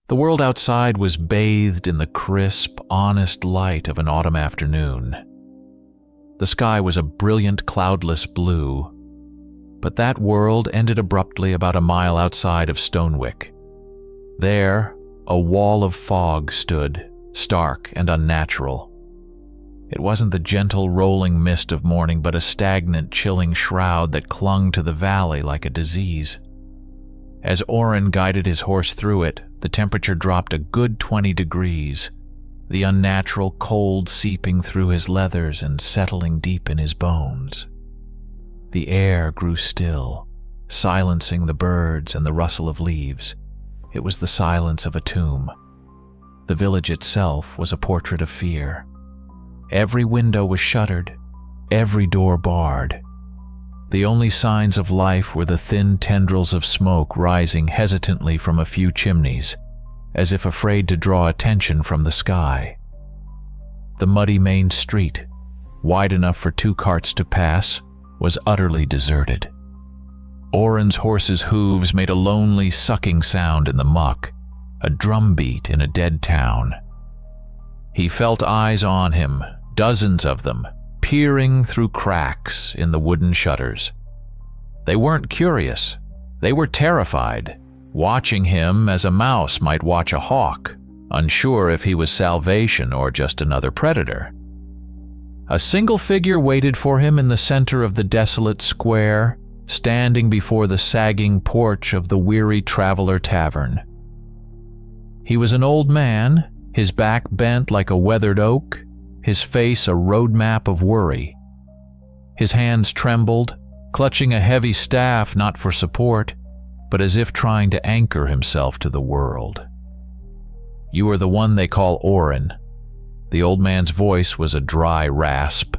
The world outside was bathed in the crisp, honest light of an autumn afternoon. The sky was a brilliant, cloudless blue, but that world ended abruptly about a mile outside of Stonewick. There, a wall of fog stood, stark and unnatural. It wasn't the gentle rolling mist of morning, but a stagnant, chilling shroud that clung to the valley like a disease. As Oren guided his horse through it, the temperature dropped a good 20 degrees, the unnatural cold seeping through his leathers and settling deep in his bones. The air grew still, silencing the birds and the rustle of leaves. It was the silence of a tomb. The village itself was a portrait of fear. Every window was shuttered, every door barred. The only signs of life were the thin tendrils of smoke rising hesitantly from a few chimneys, as if afraid to draw attention from the sky. The muddy main street, wide enough for 2 carts to pass, was utterly deserted. Oren's horse's hooves made a lonely, sucking sound in the muck, a drumbeat in a dead town. He felt eyes on him, dozens of them, peering through cracks in the wooden shutters. They weren't curious. They were terrified, watching him as a mouse might watch a hawk, unsure if he was salvation or just another predator. A single figure waited for him in the center of the desolate square, standing before the sagging porch of the Weary Traveler Tavern. He was an old man, his back bent like a weathered oak, his face a road map of worry. His hands trembled, clutching a heavy staff not for support, but as if trying to anchor himself to the world. "You are the one they call Oren." The old man's voice was a dry rasp.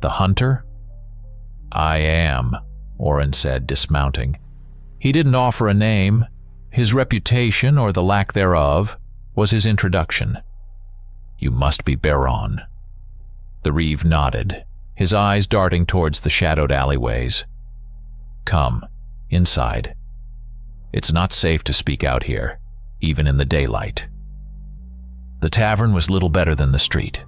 "The hunter?" "I am," Oren said, dismounting. He didn't offer a name. His reputation, or the lack thereof, was his introduction. "You must be Baron." The Reeve nodded, his eyes darting towards the shadowed alleyways. "Come, inside. It's not safe to speak out here, even in the daylight." The tavern was little better than the street.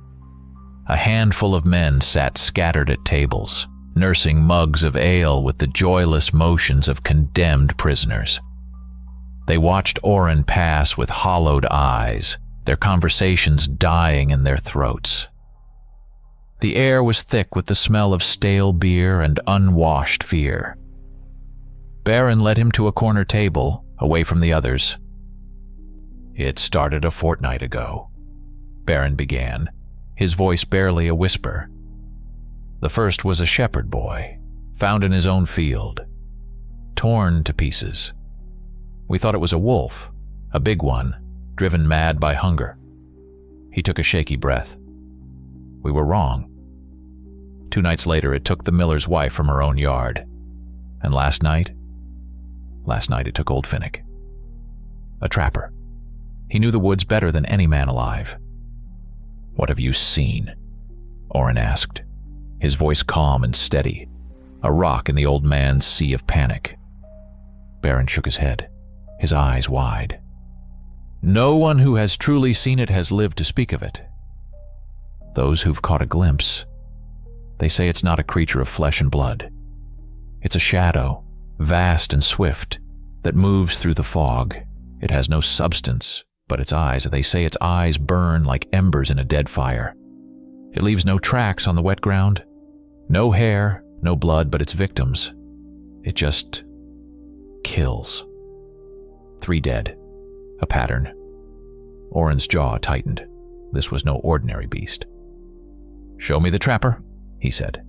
A handful of men sat scattered at tables, nursing mugs of ale with the joyless motions of condemned prisoners. They watched Oren pass with hollowed eyes, their conversations dying in their throats. The air was thick with the smell of stale beer and unwashed fear. Baron led him to a corner table, away from the others. "It started a fortnight ago," Baron began, his voice barely a whisper. "The first was a shepherd boy, found in his own field, torn to pieces. We thought it was a wolf, a big one, driven mad by hunger." He took a shaky breath. "We were wrong. 2 nights later, it took the miller's wife from her own yard. And last night it took old Finnick. A trapper. He knew the woods better than any man alive." "What have you seen?" Oren asked, his voice calm and steady, a rock in the old man's sea of panic. Baron shook his head, his eyes wide. "No one who has truly seen it has lived to speak of it. Those who've caught a glimpse, they say it's not a creature of flesh and blood. It's a shadow, vast and swift, that moves through the fog. It has no substance, but they say its eyes burn like embers in a dead fire. It leaves no tracks on the wet ground, no hair, no blood, but its victims. It just kills. 3 dead. A pattern." Oren's jaw tightened. This was no ordinary beast. "Show me the trapper," he said.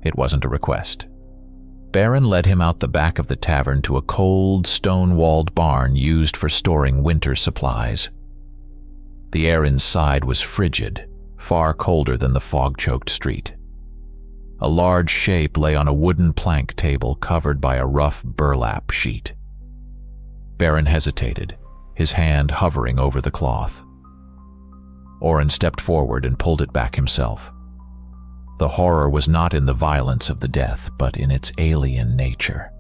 It wasn't a request. Baron led him out the back of the tavern to a cold, stone-walled barn used for storing winter supplies. The air inside was frigid, far colder than the fog-choked street. A large shape lay on a wooden plank table covered by a rough burlap sheet. Baron hesitated, his hand hovering over the cloth. Oren stepped forward and pulled it back himself. The horror was not in the violence of the death, but in its alien nature.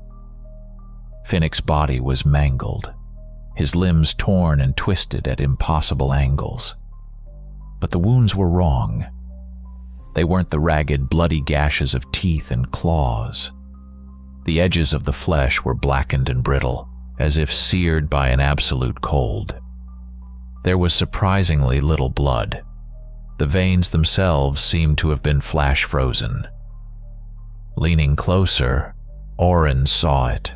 Finnick's body was mangled, his limbs torn and twisted at impossible angles. But the wounds were wrong. They weren't the ragged, bloody gashes of teeth and claws. The edges of the flesh were blackened and brittle, as if seared by an absolute cold. There was surprisingly little blood. The veins themselves seemed to have been flash-frozen. Leaning closer, Oren saw it,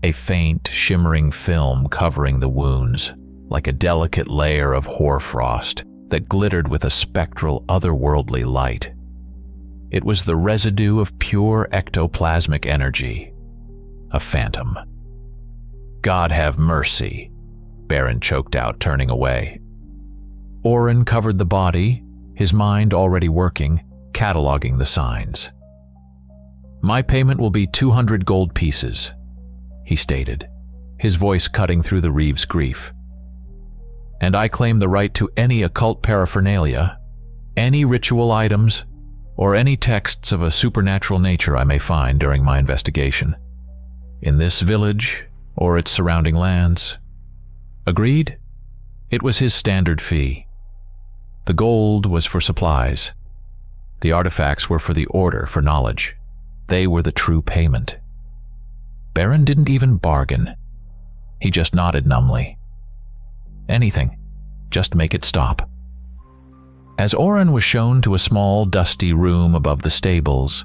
a faint, shimmering film covering the wounds, like a delicate layer of hoarfrost that glittered with a spectral, otherworldly light. It was the residue of pure ectoplasmic energy, a phantom. "God have mercy," Baron choked out, turning away. Oren covered the body, his mind already working, cataloging the signs. "My payment will be 200 gold pieces," he stated, his voice cutting through the Reeve's grief. "And I claim the right to any occult paraphernalia, any ritual items, or any texts of a supernatural nature I may find during my investigation, in this village or its surrounding lands. Agreed?" It was his standard fee. The gold was for supplies. The artifacts were for the Order, for knowledge. They were the true payment. Baron didn't even bargain. He just nodded numbly. Anything. Just make it stop. As Oren was shown to a small, dusty room above the stables,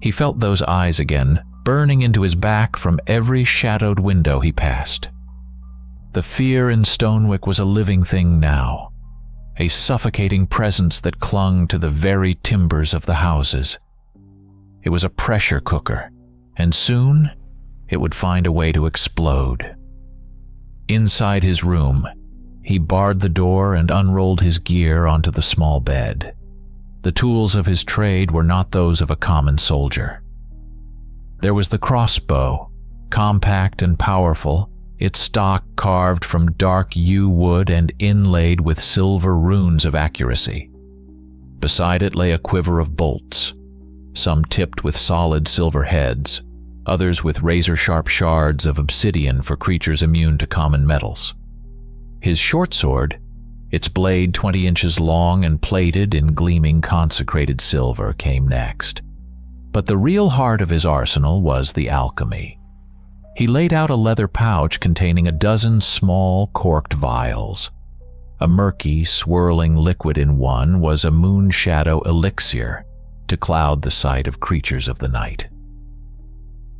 he felt those eyes again, burning into his back from every shadowed window he passed. The fear in Stonewick was a living thing now, a suffocating presence that clung to the very timbers of the houses. It was a pressure cooker, and soon it would find a way to explode. Inside his room, he barred the door and unrolled his gear onto the small bed. The tools of his trade were not those of a common soldier. There was the crossbow, compact and powerful, its stock carved from dark yew wood and inlaid with silver runes of accuracy. Beside it lay a quiver of bolts, some tipped with solid silver heads, others with razor-sharp shards of obsidian for creatures immune to common metals. His short sword, its blade 20 inches long and plated in gleaming consecrated silver, came next. But the real heart of his arsenal was the alchemy. He laid out a leather pouch containing a dozen small corked vials. A murky, swirling liquid in one was a moon-shadow elixir to cloud the sight of creatures of the night.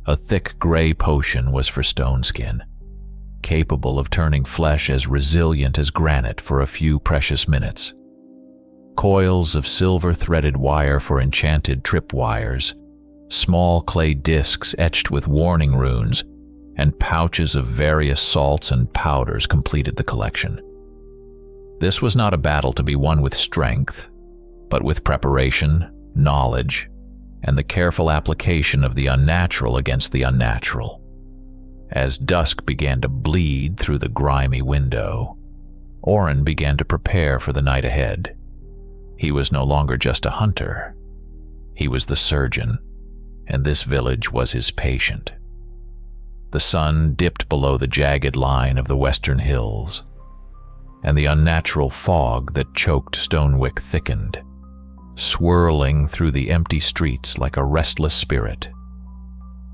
A thick gray potion was for Stoneskin, capable of turning flesh as resilient as granite for a few precious minutes. Coils of silver-threaded wire for enchanted tripwires, small clay discs etched with warning runes, and pouches of various salts and powders completed the collection. This was not a battle to be won with strength, but with preparation, knowledge, and the careful application of the unnatural against the unnatural. As dusk began to bleed through the grimy window, Oren began to prepare for the night ahead. He was no longer just a hunter. He was the surgeon, and this village was his patient. The sun dipped below the jagged line of the western hills, and the unnatural fog that choked Stonewick thickened, swirling through the empty streets like a restless spirit.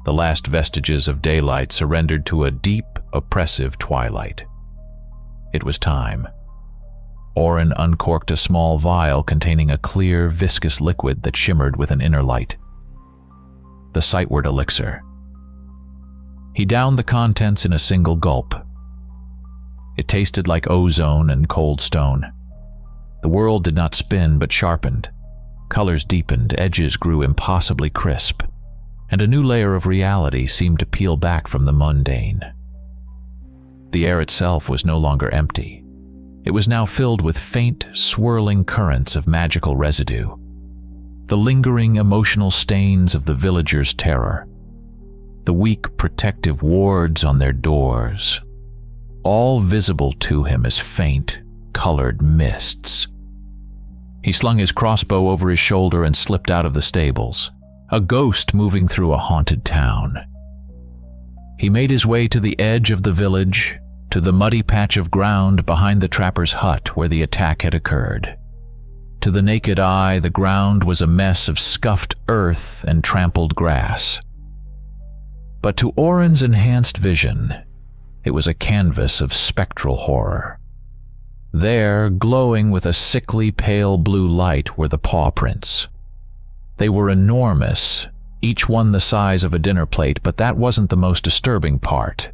The last vestiges of daylight surrendered to a deep, oppressive twilight. It was time. Oren uncorked a small vial containing a clear, viscous liquid that shimmered with an inner light. The sightward elixir. He downed the contents in a single gulp. It tasted like ozone and cold stone. The world did not spin but sharpened. Colors deepened, edges grew impossibly crisp, and a new layer of reality seemed to peel back from the mundane. The air itself was no longer empty. It was now filled with faint, swirling currents of magical residue, the lingering emotional stains of the villagers' terror, the weak protective wards on their doors, all visible to him as faint, colored mists. He slung his crossbow over his shoulder and slipped out of the stables, a ghost moving through a haunted town. He made his way to the edge of the village, to the muddy patch of ground behind the trapper's hut where the attack had occurred. To the naked eye, the ground was a mess of scuffed earth and trampled grass. But to Oren's enhanced vision, it was a canvas of spectral horror. There, glowing with a sickly pale blue light, were the paw prints. They were enormous, each one the size of a dinner plate, but that wasn't the most disturbing part.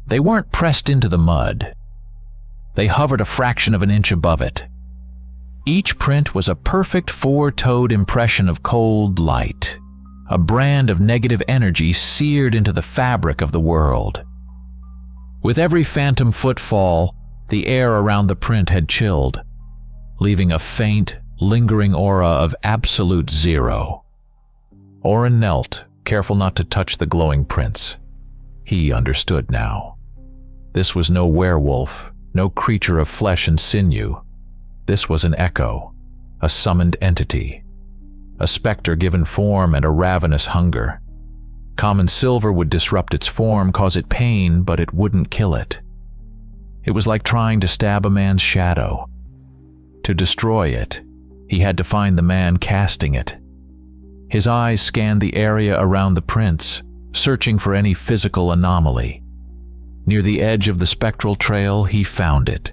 They weren't pressed into the mud. They hovered a fraction of an inch above it. Each print was a perfect four-toed impression of cold light, a brand of negative energy seared into the fabric of the world. With every phantom footfall, the air around the print had chilled, leaving a faint, lingering aura of absolute zero. Oren knelt, careful not to touch the glowing prints. He understood now. This was no werewolf, no creature of flesh and sinew. This was an echo, a summoned entity, a specter given form and a ravenous hunger. Common silver would disrupt its form, cause it pain, but it wouldn't kill it. It was like trying to stab a man's shadow. To destroy it, he had to find the man casting it. His eyes scanned the area around the prints, searching for any physical anomaly. Near the edge of the spectral trail, he found it.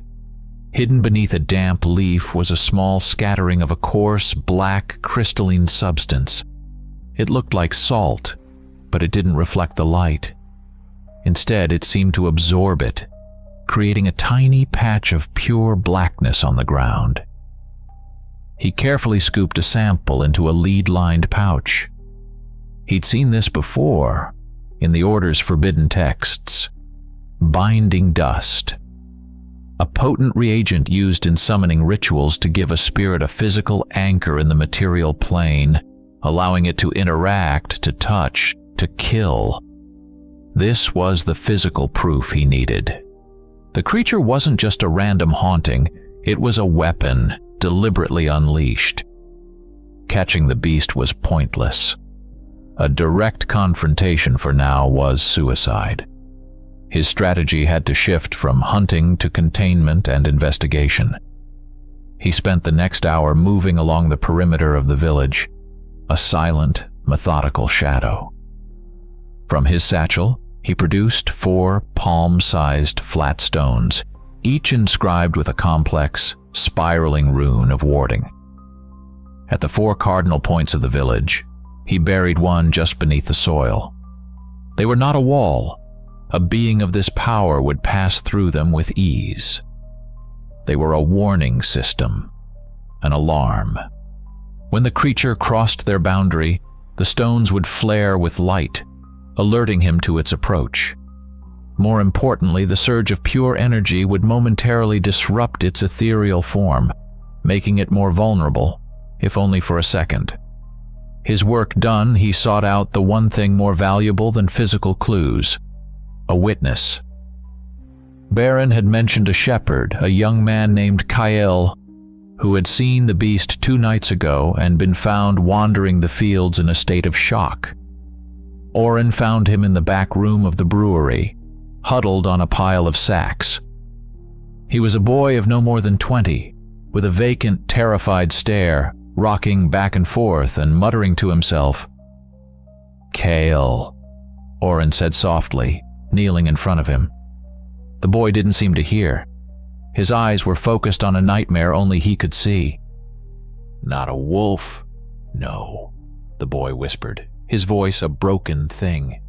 Hidden beneath a damp leaf was a small scattering of a coarse, black, crystalline substance. It looked like salt, but it didn't reflect the light. Instead, it seemed to absorb it, creating a tiny patch of pure blackness on the ground. He carefully scooped a sample into a lead-lined pouch. He'd seen this before, in the Order's forbidden texts. Binding dust. A potent reagent used in summoning rituals to give a spirit a physical anchor in the material plane, allowing it to interact, to touch, to kill. This was the physical proof he needed. The creature wasn't just a random haunting, it was a weapon, deliberately unleashed. Catching the beast was pointless. A direct confrontation for now was suicide. His strategy had to shift from hunting to containment and investigation. He spent the next hour moving along the perimeter of the village, a silent, methodical shadow. From his satchel, he produced 4 palm-sized flat stones, each inscribed with a complex, spiraling rune of warding. At the 4 cardinal points of the village, he buried one just beneath the soil. They were not a wall. A being of this power would pass through them with ease. They were a warning system, an alarm. When the creature crossed their boundary, the stones would flare with light, alerting him to its approach. More importantly, the surge of pure energy would momentarily disrupt its ethereal form, making it more vulnerable, if only for a second. His work done, he sought out the one thing more valuable than physical clues: a witness. Baron had mentioned a shepherd, a young man named Kyle, who had seen the beast 2 nights ago and been found wandering the fields in a state of shock. Oren found him in the back room of the brewery, huddled on a pile of sacks. He was a boy of no more than 20, with a vacant, terrified stare, rocking back and forth and muttering to himself. "Kale," Oren said softly, kneeling in front of him. The boy didn't seem to hear. His eyes were focused on a nightmare only he could see. "Not a wolf." "No," the boy whispered, his voice a broken thing.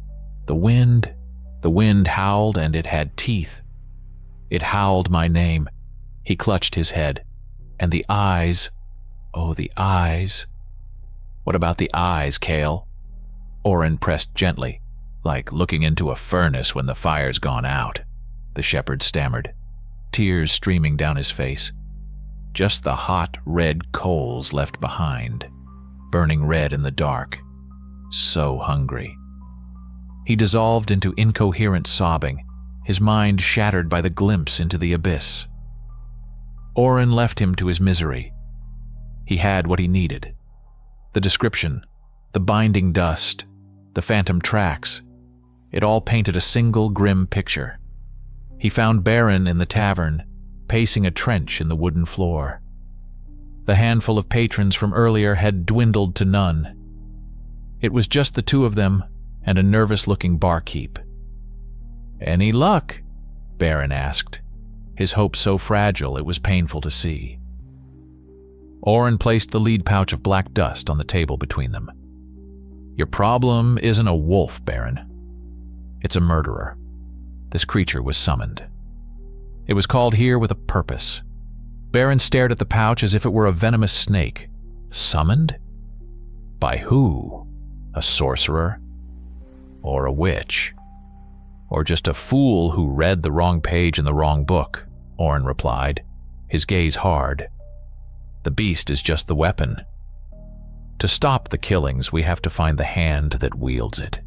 The wind howled, and it had teeth. It howled my name." He clutched his head. "And the eyes, oh, the eyes." "What about the eyes, Kale?" Oren pressed gently. "Like looking into a furnace when the fire's gone out," the shepherd stammered, tears streaming down his face. Just the hot, red coals left behind, burning red in the dark. So hungry. He dissolved into incoherent sobbing, his mind shattered by the glimpse into the abyss. Oren left him to his misery. He had what he needed. The description, the binding dust, the phantom tracks. It all painted a single grim picture. He found Baron in the tavern, pacing a trench in the wooden floor. The handful of patrons from earlier had dwindled to none. It was just the two of them and a nervous-looking barkeep. "Any luck?" Baron asked, his hope so fragile it was painful to see. Oren placed the lead pouch of black dust on the table between them. "Your problem isn't a wolf, Baron. It's a murderer. This creature was summoned. It was called here with a purpose." Baron stared at the pouch as if it were a venomous snake. Summoned? By who? A sorcerer? Or a witch? Or just a fool who read the wrong page in the wrong book, Oren replied, his gaze hard. The beast is just the weapon. To stop the killings, we have to find the hand that wields it.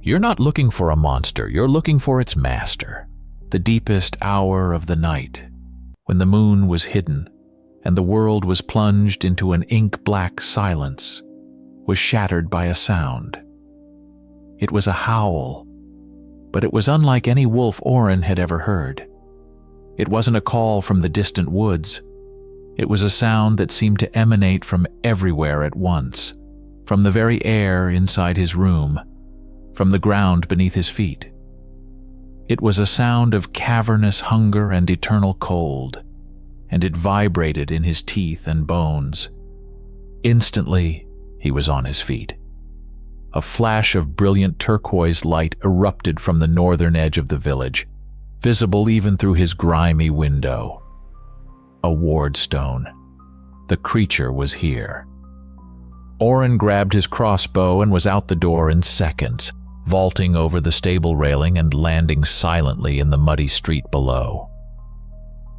You're not looking for a monster, you're looking for its master. The deepest hour of the night, when the moon was hidden and the world was plunged into an ink-black silence, was shattered by a sound. It was a howl, but it was unlike any wolf Oren had ever heard. It wasn't a call from the distant woods. It was a sound that seemed to emanate from everywhere at once, from the very air inside his room, from the ground beneath his feet. It was a sound of cavernous hunger and eternal cold, and it vibrated in his teeth and bones. Instantly, he was on his feet. A flash of brilliant turquoise light erupted from the northern edge of the village, visible even through his grimy window. A ward stone. The creature was here. Oren grabbed his crossbow and was out the door in seconds, vaulting over the stable railing and landing silently in the muddy street below.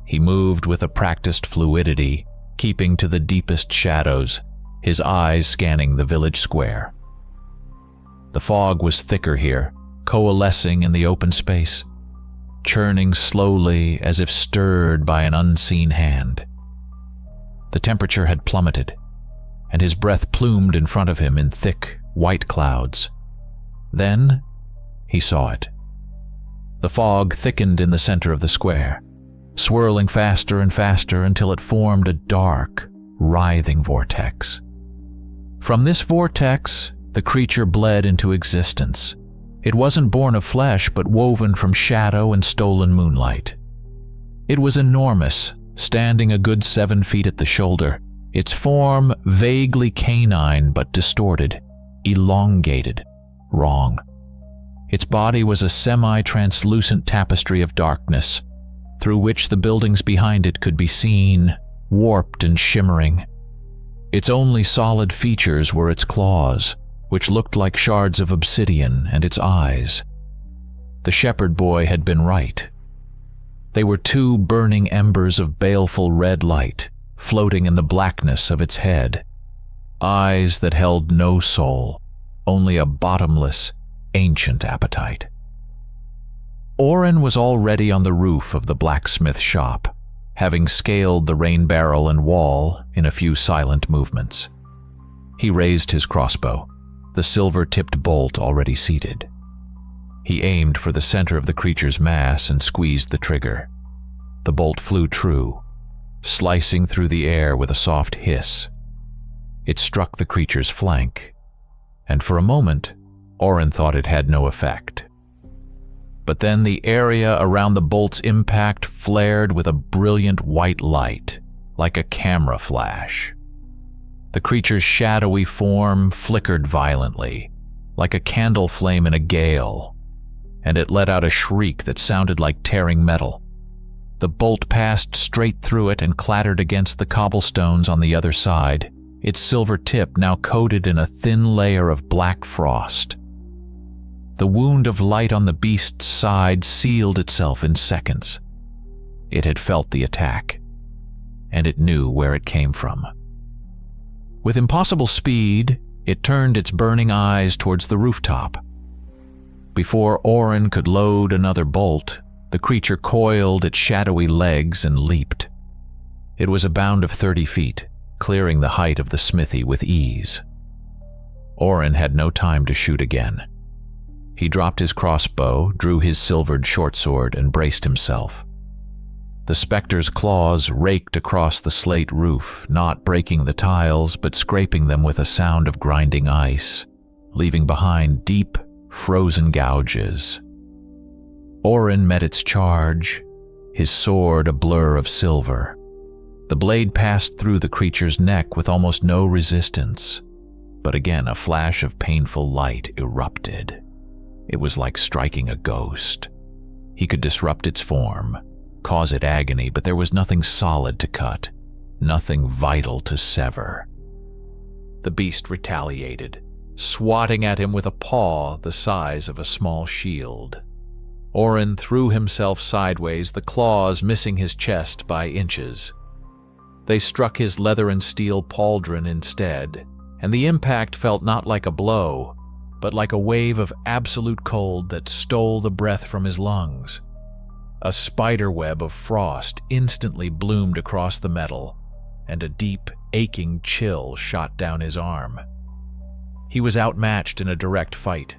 He moved with a practiced fluidity, keeping to the deepest shadows, his eyes scanning the village square. The fog was thicker here, coalescing in the open space, churning slowly as if stirred by an unseen hand. The temperature had plummeted, and his breath plumed in front of him in thick, white clouds. Then he saw it. The fog thickened in the center of the square, swirling faster and faster until it formed a dark, writhing vortex. From this vortex, the creature bled into existence. It wasn't born of flesh, but woven from shadow and stolen moonlight. It was enormous, standing a good 7 feet at the shoulder, its form vaguely canine but distorted, elongated, wrong. Its body was a semi-translucent tapestry of darkness, through which the buildings behind it could be seen, warped and shimmering. Its only solid features were its claws, which looked like shards of obsidian, and its eyes. The shepherd boy had been right. They were two burning embers of baleful red light, floating in the blackness of its head. Eyes that held no soul, only a bottomless, ancient appetite. Oren was already on the roof of the blacksmith shop, having scaled the rain barrel and wall in a few silent movements. He raised his crossbow, the silver-tipped bolt already seated. He aimed for the center of the creature's mass and squeezed the trigger. The bolt flew true, slicing through the air with a soft hiss. It struck the creature's flank, and for a moment, Oren thought it had no effect. But then the area around the bolt's impact flared with a brilliant white light, like a camera flash. The creature's shadowy form flickered violently, like a candle flame in a gale, and it let out a shriek that sounded like tearing metal. The bolt passed straight through it and clattered against the cobblestones on the other side, its silver tip now coated in a thin layer of black frost. The wound of light on the beast's side sealed itself in seconds. It had felt the attack, and it knew where it came from. With impossible speed, it turned its burning eyes towards the rooftop. Before Oren could load another bolt, the creature coiled its shadowy legs and leaped. It was a bound of 30 feet, clearing the height of the smithy with ease. Oren had no time to shoot again. He dropped his crossbow, drew his silvered shortsword, and braced himself. The specter's claws raked across the slate roof, not breaking the tiles, but scraping them with a sound of grinding ice, leaving behind deep, frozen gouges. Orin met its charge, his sword a blur of silver. The blade passed through the creature's neck with almost no resistance, but again a flash of painful light erupted. It was like striking a ghost. He could disrupt its form, cause it agony, but there was nothing solid to cut, nothing vital to sever. The beast retaliated, swatting at him with a paw the size of a small shield. Orin threw himself sideways, the claws missing his chest by inches. They struck his leather and steel pauldron instead, and the impact felt not like a blow, but like a wave of absolute cold that stole the breath from his lungs. A spiderweb of frost instantly bloomed across the metal, and a deep, aching chill shot down his arm. He was outmatched in a direct fight.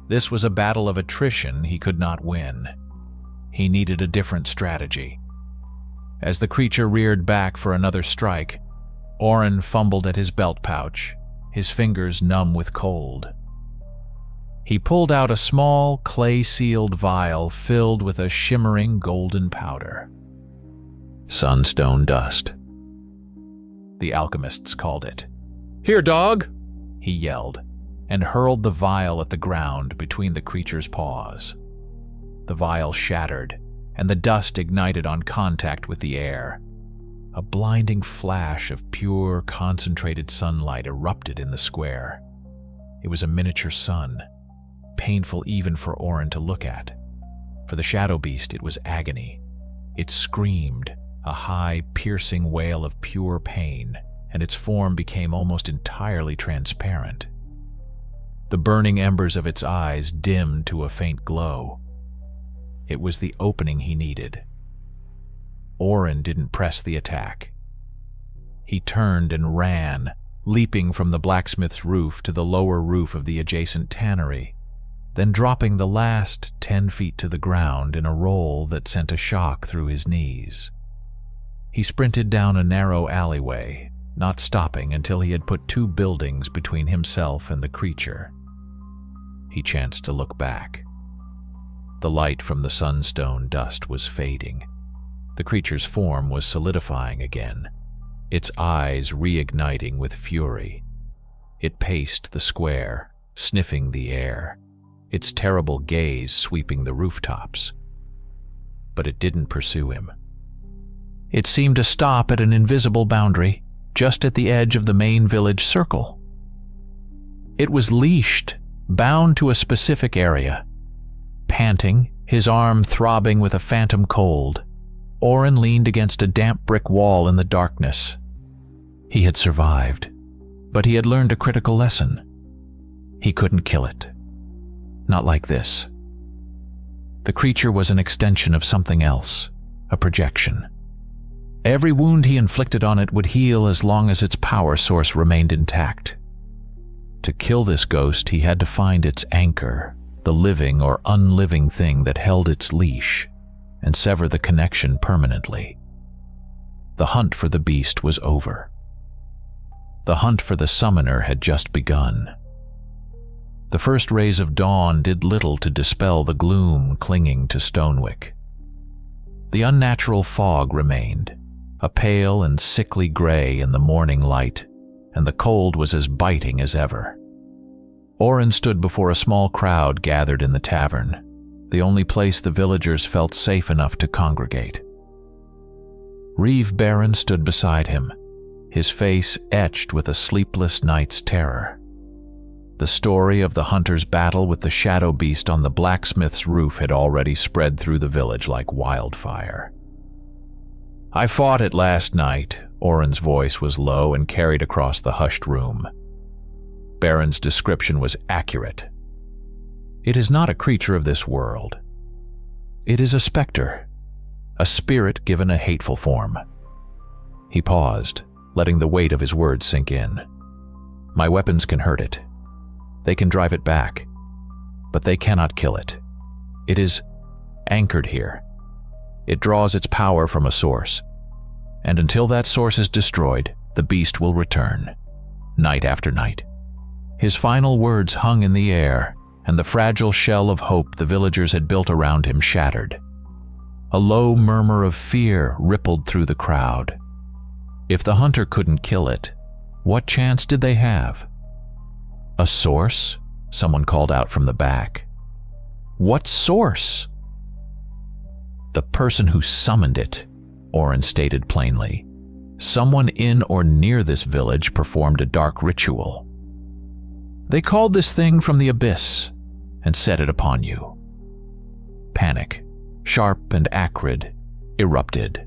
This was a battle of attrition he could not win. He needed a different strategy. As the creature reared back for another strike, Orin fumbled at his belt pouch, his fingers numb with cold. He pulled out a small, clay-sealed vial filled with a shimmering golden powder. Sunstone dust, the alchemists called it. "Here, dog!" he yelled, and hurled the vial at the ground between the creature's paws. The vial shattered, and the dust ignited on contact with the air. A blinding flash of pure, concentrated sunlight erupted in the square. It was a miniature sun, painful even for Orin to look at. For the shadow beast, it was agony. It screamed, a high, piercing wail of pure pain, and its form became almost entirely transparent. The burning embers of its eyes dimmed to a faint glow. It was the opening he needed. Orin didn't press the attack. He turned and ran, leaping from the blacksmith's roof to the lower roof of the adjacent tannery, then dropping the last 10 feet to the ground in a roll that sent a shock through his knees. He sprinted down a narrow alleyway, not stopping until he had put 2 buildings between himself and the creature. He chanced to look back. The light from the sunstone dust was fading. The creature's form was solidifying again, its eyes reigniting with fury. It paced the square, sniffing the air, its terrible gaze sweeping the rooftops. But it didn't pursue him. It seemed to stop at an invisible boundary, just at the edge of the main village circle. It was leashed, bound to a specific area. Panting, his arm throbbing with a phantom cold, Orin leaned against a damp brick wall in the darkness. He had survived, but he had learned a critical lesson. He couldn't kill it. Not like this. The creature was an extension of something else, a projection. Every wound he inflicted on it would heal as long as its power source remained intact. To kill this ghost, he had to find its anchor, the living or unliving thing that held its leash, and sever the connection permanently. The hunt for the beast was over. The hunt for the summoner had just begun. The first rays of dawn did little to dispel the gloom clinging to Stonewick. The unnatural fog remained, a pale and sickly gray in the morning light, and the cold was as biting as ever. Orin stood before a small crowd gathered in the tavern, the only place the villagers felt safe enough to congregate. Reeve Barron stood beside him, his face etched with a sleepless night's terror. The story of the hunter's battle with the shadow beast on the blacksmith's roof had already spread through the village like wildfire. "I fought it last night," Orin's voice was low and carried across the hushed room. Barron's description was accurate. It is not a creature of this world. It is a specter, a spirit given a hateful form. He paused, letting the weight of his words sink in. "My weapons can hurt it. They can drive it back. but they cannot kill it. It is anchored here. It draws its power from a source, and until that source is destroyed, the beast will return, night after night. His final words hung in the air, and the fragile shell of hope the villagers had built around him shattered. A low murmur of fear rippled through the crowd. If the hunter couldn't kill it, what chance did they have? A source? Someone called out from the back. What source? The person who summoned it, Oren stated plainly. Someone in or near this village performed a dark ritual. They called this thing from the abyss and set it upon you. Panic, sharp and acrid, erupted.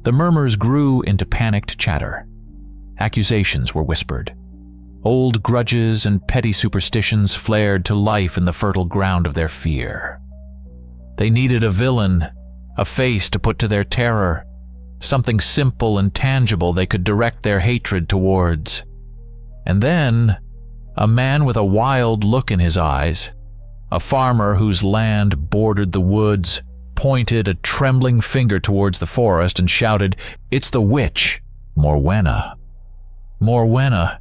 The murmurs grew into panicked chatter. Accusations were whispered. Old grudges and petty superstitions flared to life in the fertile ground of their fear. They needed a villain, a face to put to their terror, something simple and tangible they could direct their hatred towards. And then, a man with a wild look in his eyes, a farmer whose land bordered the woods, pointed a trembling finger towards the forest and shouted, "It's the witch, Morwenna." Morwenna.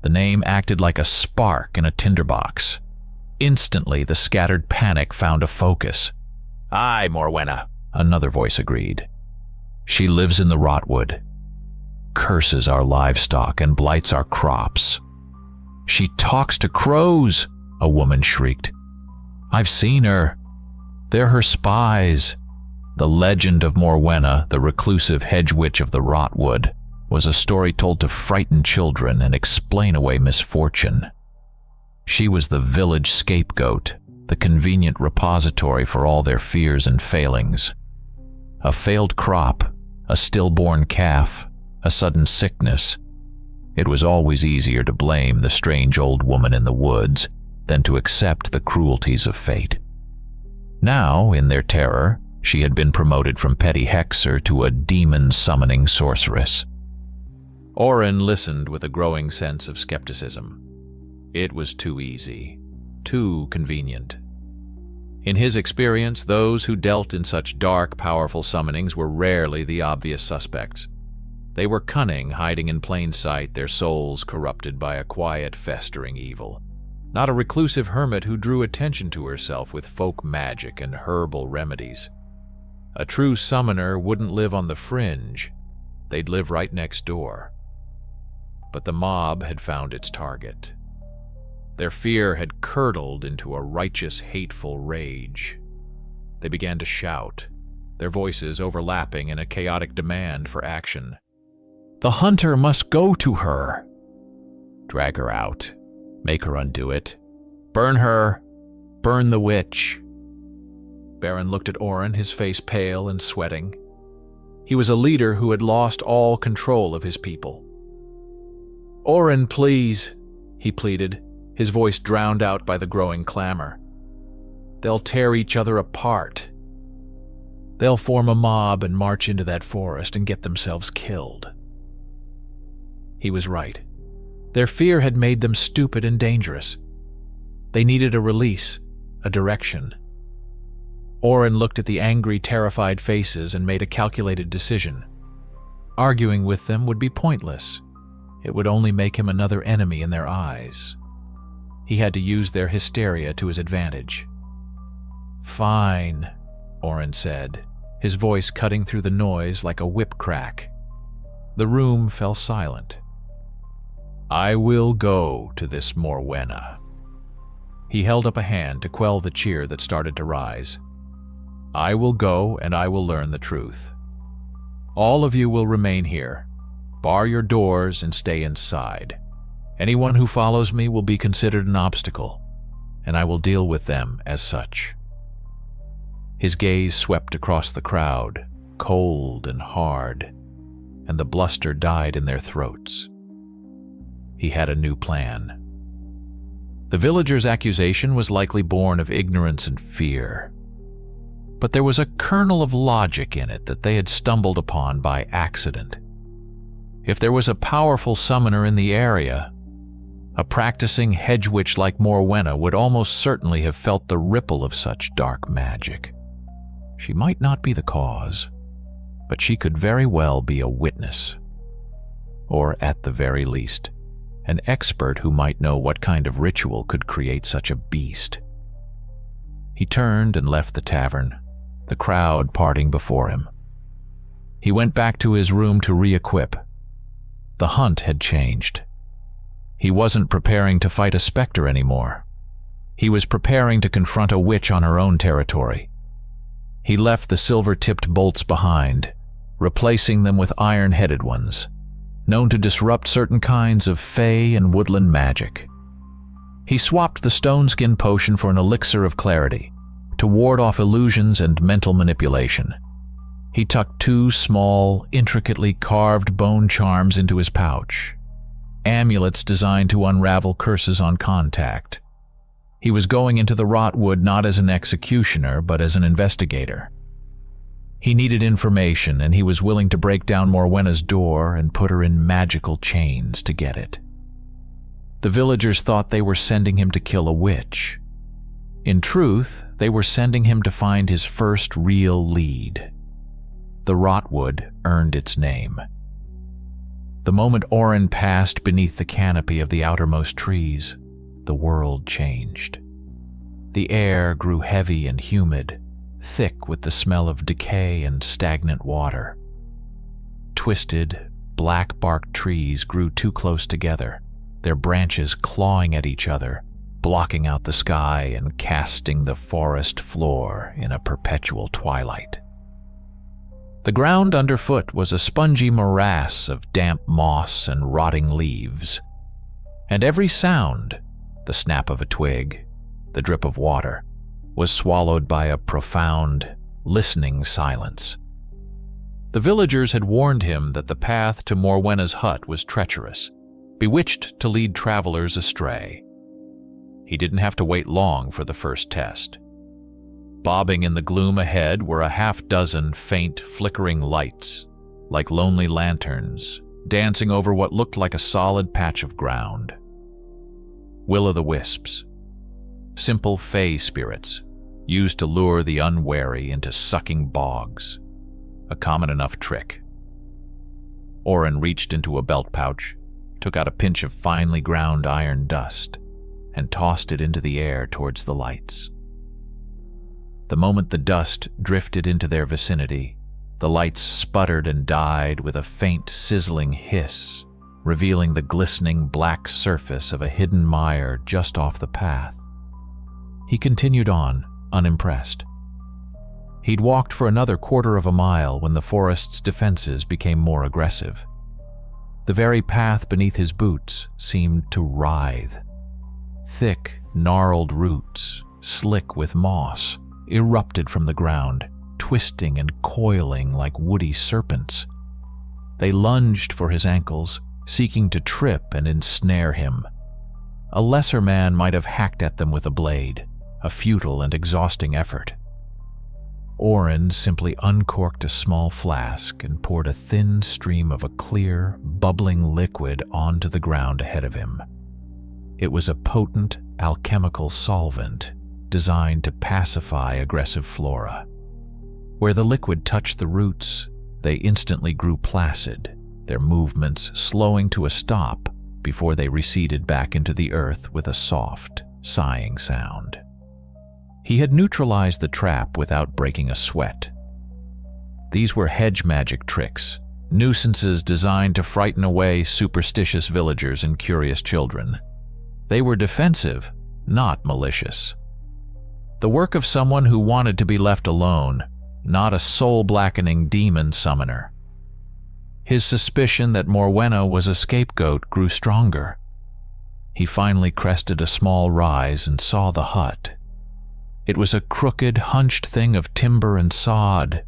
The name acted like a spark in a tinderbox. Instantly, the scattered panic found a focus. "Aye, Morwenna," another voice agreed. "She lives in the rotwood, curses our livestock and blights our crops. She talks to crows," a woman shrieked. "I've seen her. They're her spies." The legend of Morwenna, the reclusive hedge witch of the rotwood, was a story told to frighten children and explain away misfortune. She was the village scapegoat, the convenient repository for all their fears and failings. A failed crop, a stillborn calf, a sudden sickness. It was always easier to blame the strange old woman in the woods than to accept the cruelties of fate. Now, in their terror, she had been promoted from petty hexer to a demon-summoning sorceress. Oren listened with a growing sense of skepticism. It was too easy, too convenient. In his experience, those who dealt in such dark, powerful summonings were rarely the obvious suspects. They were cunning, hiding in plain sight, their souls corrupted by a quiet, festering evil. Not a reclusive hermit who drew attention to herself with folk magic and herbal remedies. A true summoner wouldn't live on the fringe. They'd live right next door. But the mob had found its target. Their fear had curdled into a righteous, hateful rage. They began to shout, their voices overlapping in a chaotic demand for action. "The hunter must go to her. Drag her out. Make her undo it. Burn her. Burn the witch." Baron looked at Oren, his face pale and sweating. He was a leader who had lost all control of his people. "Oren, please," he pleaded, his voice drowned out by the growing clamor. "They'll tear each other apart. They'll form a mob and march into that forest and get themselves killed." He was right. Their fear had made them stupid and dangerous. They needed a release, a direction. Oren looked at the angry, terrified faces and made a calculated decision. Arguing with them would be pointless. It would only make him another enemy in their eyes. He had to use their hysteria to his advantage. "Fine," Oren said, his voice cutting through the noise like a whip crack. The room fell silent. "I will go to this Morwenna." He held up a hand to quell the cheer that started to rise. "I will go and I will learn the truth. All of you will remain here. Bar your doors and stay inside. Anyone who follows me will be considered an obstacle, and I will deal with them as such." His gaze swept across the crowd, cold and hard, and the bluster died in their throats. He had a new plan. The villagers' accusation was likely born of ignorance and fear, but there was a kernel of logic in it that they had stumbled upon by accident. If there was a powerful summoner in the area, A practicing hedge witch like Morwenna would almost certainly have felt the ripple of such dark magic. She might not be the cause, but she could very well be a witness. Or, at the very least, an expert who might know what kind of ritual could create such a beast. He turned and left the tavern, the crowd parting before him. He went back to his room to re-equip. The hunt had changed. He wasn't preparing to fight a specter anymore. He was preparing to confront a witch on her own territory. He left the silver-tipped bolts behind, replacing them with iron-headed ones, known to disrupt certain kinds of fey and woodland magic. He swapped the stone skin potion for an elixir of clarity, to ward off illusions and mental manipulation. He tucked 2 small, intricately carved bone charms into his pouch, amulets designed to unravel curses on contact. He was going into the Rotwood not as an executioner, but as an investigator. He needed information, and he was willing to break down Morwenna's door and put her in magical chains to get it. The villagers thought they were sending him to kill a witch. In truth, they were sending him to find his first real lead. The Rotwood earned its name. The moment Orin passed beneath the canopy of the outermost trees, the world changed. The air grew heavy and humid, thick with the smell of decay and stagnant water. Twisted, black-barked trees grew too close together, their branches clawing at each other, blocking out the sky and casting the forest floor in a perpetual twilight. The ground underfoot was a spongy morass of damp moss and rotting leaves, and every sound, the snap of a twig, the drip of water, was swallowed by a profound, listening silence. The villagers had warned him that the path to Morwenna's hut was treacherous, bewitched to lead travelers astray. He didn't have to wait long for the first test. Bobbing in the gloom ahead were a half-dozen faint, flickering lights, like lonely lanterns, dancing over what looked like a solid patch of ground. Will-o'-the-wisps, simple fey spirits, used to lure the unwary into sucking bogs, a common enough trick. Orin reached into a belt pouch, took out a pinch of finely ground iron dust, and tossed it into the air towards the lights. The moment the dust drifted into their vicinity, the lights sputtered and died with a faint sizzling hiss, revealing the glistening black surface of a hidden mire just off the path. He continued on, unimpressed. He'd walked for another quarter of a mile when the forest's defenses became more aggressive. The very path beneath his boots seemed to writhe. Thick, gnarled roots, slick with moss, erupted from the ground, twisting and coiling like woody serpents. They lunged for his ankles, seeking to trip and ensnare him. A lesser man might have hacked at them with a blade, a futile and exhausting effort. Orin simply uncorked a small flask and poured a thin stream of a clear, bubbling liquid onto the ground ahead of him. It was a potent, alchemical solvent designed to pacify aggressive flora. Where the liquid touched the roots, they instantly grew placid, their movements slowing to a stop before they receded back into the earth with a soft, sighing sound. He had neutralized the trap without breaking a sweat. These were hedge magic tricks, nuisances designed to frighten away superstitious villagers and curious children. They were defensive, not malicious. The work of someone who wanted to be left alone, not a soul-blackening demon summoner. His suspicion that Morwenna was a scapegoat grew stronger. He finally crested a small rise and saw the hut. It was a crooked, hunched thing of timber and sod,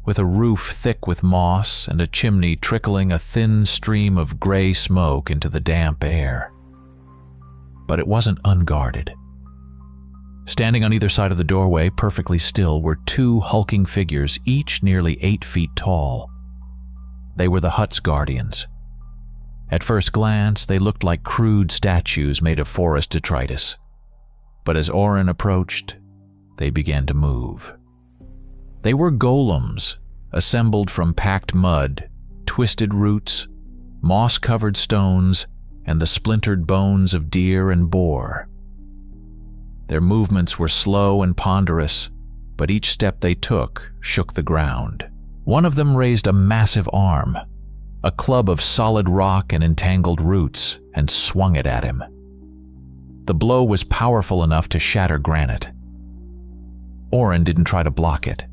with a roof thick with moss and a chimney trickling a thin stream of gray smoke into the damp air. But it wasn't unguarded. Standing on either side of the doorway, perfectly still, were 2 hulking figures, each nearly 8 feet tall. They were the hut's guardians. At first glance, they looked like crude statues made of forest detritus. But as Oren approached, they began to move. They were golems, assembled from packed mud, twisted roots, moss-covered stones, and the splintered bones of deer and boar. Their movements were slow and ponderous, but each step they took shook the ground. One of them raised a massive arm, a club of solid rock and entangled roots, and swung it at him. The blow was powerful enough to shatter granite. Oren didn't try to block it.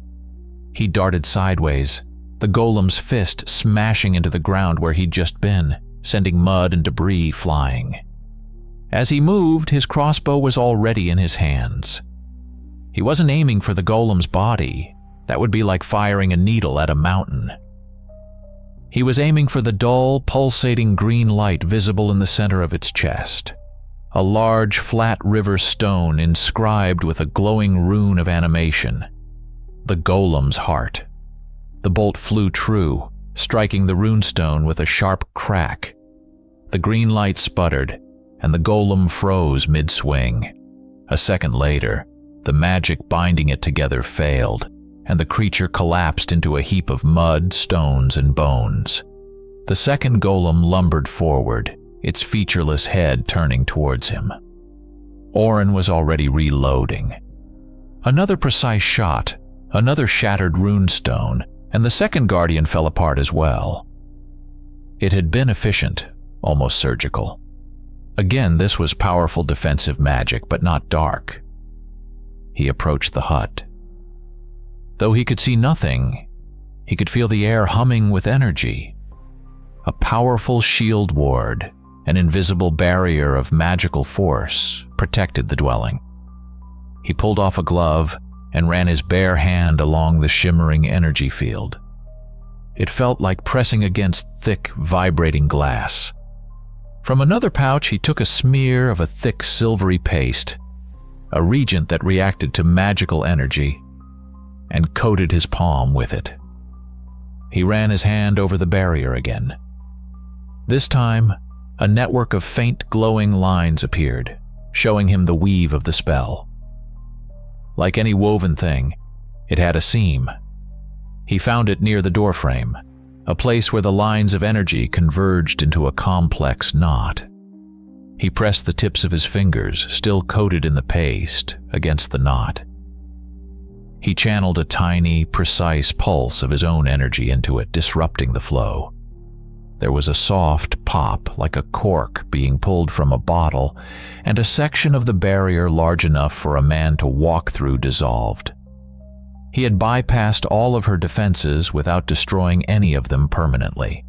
He darted sideways, the golem's fist smashing into the ground where he'd just been, sending mud and debris flying. As he moved, his crossbow was already in his hands. He wasn't aiming for the golem's body. That would be like firing a needle at a mountain. He was aiming for the dull, pulsating green light visible in the center of its chest. A large, flat river stone inscribed with a glowing rune of animation. The golem's heart. The bolt flew true, striking the runestone with a sharp crack. The green light sputtered, and the golem froze mid-swing. A second later, the magic binding it together failed, and the creature collapsed into a heap of mud, stones, and bones. The second golem lumbered forward, its featureless head turning towards him. Oren was already reloading. Another precise shot, another shattered runestone, and the second guardian fell apart as well. It had been efficient, almost surgical. Again, this was powerful defensive magic, but not dark. He approached the hut. Though he could see nothing, he could feel the air humming with energy. A powerful shield ward, an invisible barrier of magical force, protected the dwelling. He pulled off a glove and ran his bare hand along the shimmering energy field. It felt like pressing against thick, vibrating glass. From another pouch, he took a smear of a thick, silvery paste, a reagent that reacted to magical energy, and coated his palm with it. He ran his hand over the barrier again. This time, a network of faint glowing lines appeared, showing him the weave of the spell. Like any woven thing, it had a seam. He found it near the doorframe, a place where the lines of energy converged into a complex knot. He pressed the tips of his fingers, still coated in the paste, against the knot. He channeled a tiny, precise pulse of his own energy into it, disrupting the flow. There was a soft pop, like a cork being pulled from a bottle, and a section of the barrier large enough for a man to walk through dissolved. He had bypassed all of her defenses without destroying any of them permanently.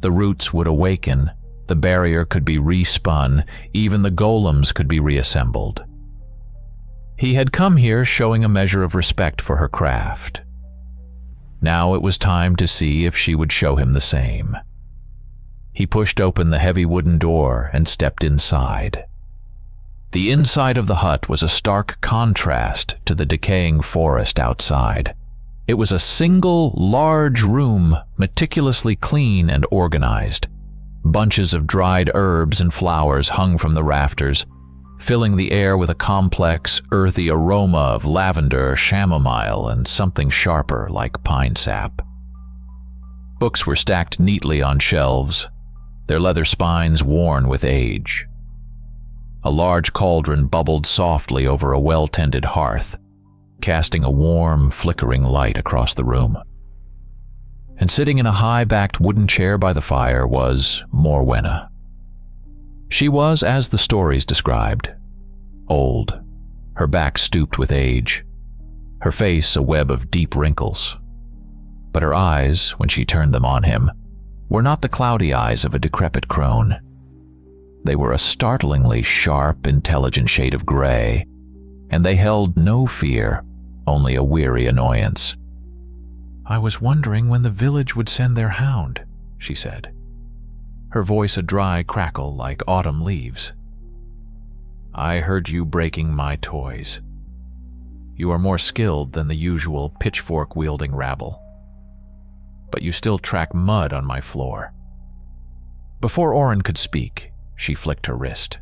The roots would awaken, the barrier could be respun, even the golems could be reassembled. He had come here showing a measure of respect for her craft. Now it was time to see if she would show him the same. He pushed open the heavy wooden door and stepped inside. The inside of the hut was a stark contrast to the decaying forest outside. It was a single, large room, meticulously clean and organized. Bunches of dried herbs and flowers hung from the rafters, filling the air with a complex, earthy aroma of lavender, chamomile, and something sharper like pine sap. Books were stacked neatly on shelves, their leather spines worn with age. A large cauldron bubbled softly over a well-tended hearth, casting a warm, flickering light across the room. And sitting in a high-backed wooden chair by the fire was Morwenna. She was, as the stories described, old, her back stooped with age, her face a web of deep wrinkles. But her eyes, when she turned them on him, were not the cloudy eyes of a decrepit crone. They were a startlingly sharp, intelligent shade of gray, and they held no fear, only a weary annoyance. "I was wondering when the village would send their hound," she said, her voice a dry crackle like autumn leaves. "I heard you breaking my toys. You are more skilled than the usual pitchfork-wielding rabble. But you still track mud on my floor. Before Oren could speak, she flicked her wrist.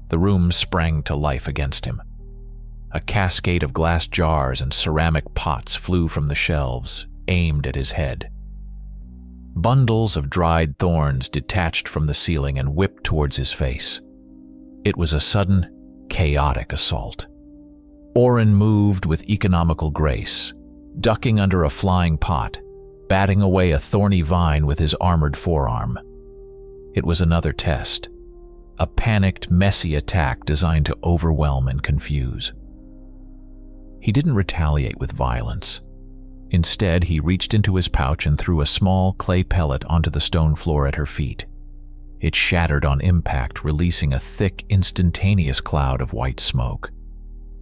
The room sprang to life against him. A cascade of glass jars and ceramic pots flew from the shelves, aimed at his head. Bundles of dried thorns detached from the ceiling and whipped towards his face. It was a sudden, chaotic assault. Oren moved with economical grace, ducking under a flying pot, batting away a thorny vine with his armored forearm. It was another test, a panicked, messy attack designed to overwhelm and confuse. He didn't retaliate with violence. Instead, he reached into his pouch and threw a small clay pellet onto the stone floor at her feet. It shattered on impact, releasing a thick, instantaneous cloud of white smoke.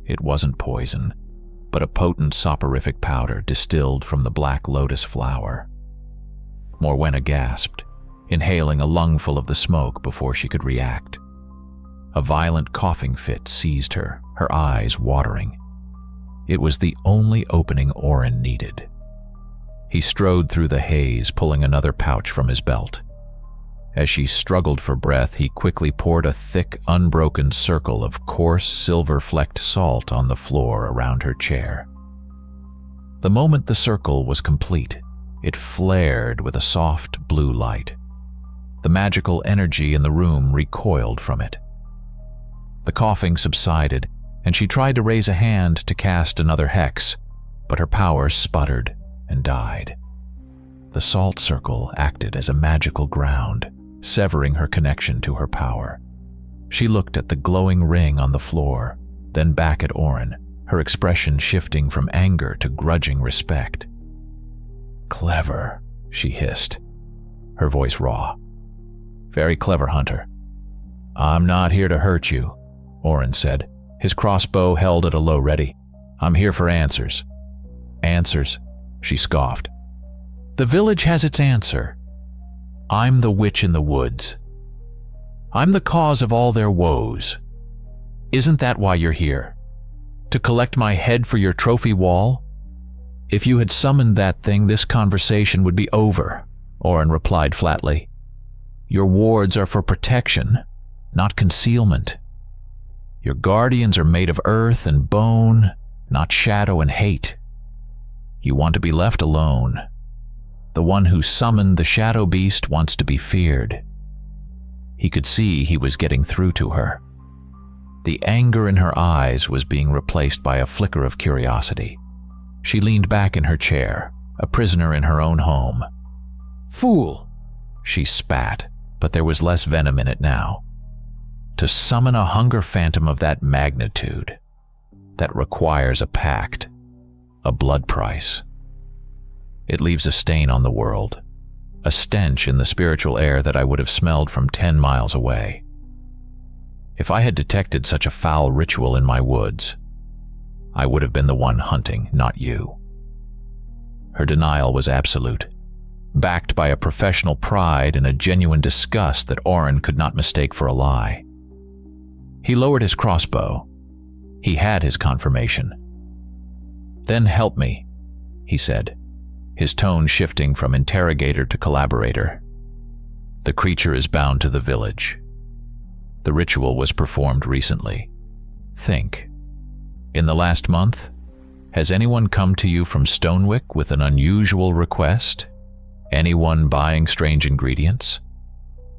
It wasn't poison, but a potent soporific powder distilled from the black lotus flower. Morwenna gasped, inhaling a lungful of the smoke before she could react. A violent coughing fit seized her, her eyes watering. It was the only opening Oren needed. He strode through the haze, pulling another pouch from his belt. As she struggled for breath, he quickly poured a thick, unbroken circle of coarse, silver-flecked salt on the floor around her chair. The moment the circle was complete, it flared with a soft blue light. The magical energy in the room recoiled from it. The coughing subsided, and she tried to raise a hand to cast another hex, but her power sputtered and died. The salt circle acted as a magical ground, severing her connection to her power. She looked at the glowing ring on the floor, then back at Oren, her expression shifting from anger to grudging respect. "Clever," she hissed, her voice raw. "Very clever, Hunter." "I'm not here to hurt you," Oren said, his crossbow held at a low ready. "I'm here for answers." "Answers?" she scoffed. "The village has its answer. I'm the witch in the woods. I'm the cause of all their woes. Isn't that why you're here? To collect my head for your trophy wall?" "If you had summoned that thing, this conversation would be over," Oren replied flatly. "Your wards are for protection, not concealment. Your guardians are made of earth and bone, not shadow and hate. You want to be left alone. The one who summoned the shadow beast wants to be feared." He could see he was getting through to her. The anger in her eyes was being replaced by a flicker of curiosity. She leaned back in her chair, a prisoner in her own home. "Fool!" she spat, but there was less venom in it now. "To summon a hunger phantom of that magnitude, that requires a pact, a blood price. It leaves a stain on the world, a stench in the spiritual air that I would have smelled from 10 miles away. If I had detected such a foul ritual in my woods, I would have been the one hunting, not you." Her denial was absolute, backed by a professional pride and a genuine disgust that Oren could not mistake for a lie. He lowered his crossbow. He had his confirmation. "Then help me," he said, his tone shifting from interrogator to collaborator. "The creature is bound to the village. The ritual was performed recently. Think. In the last month, has anyone come to you from Stonewick with an unusual request? Anyone buying strange ingredients?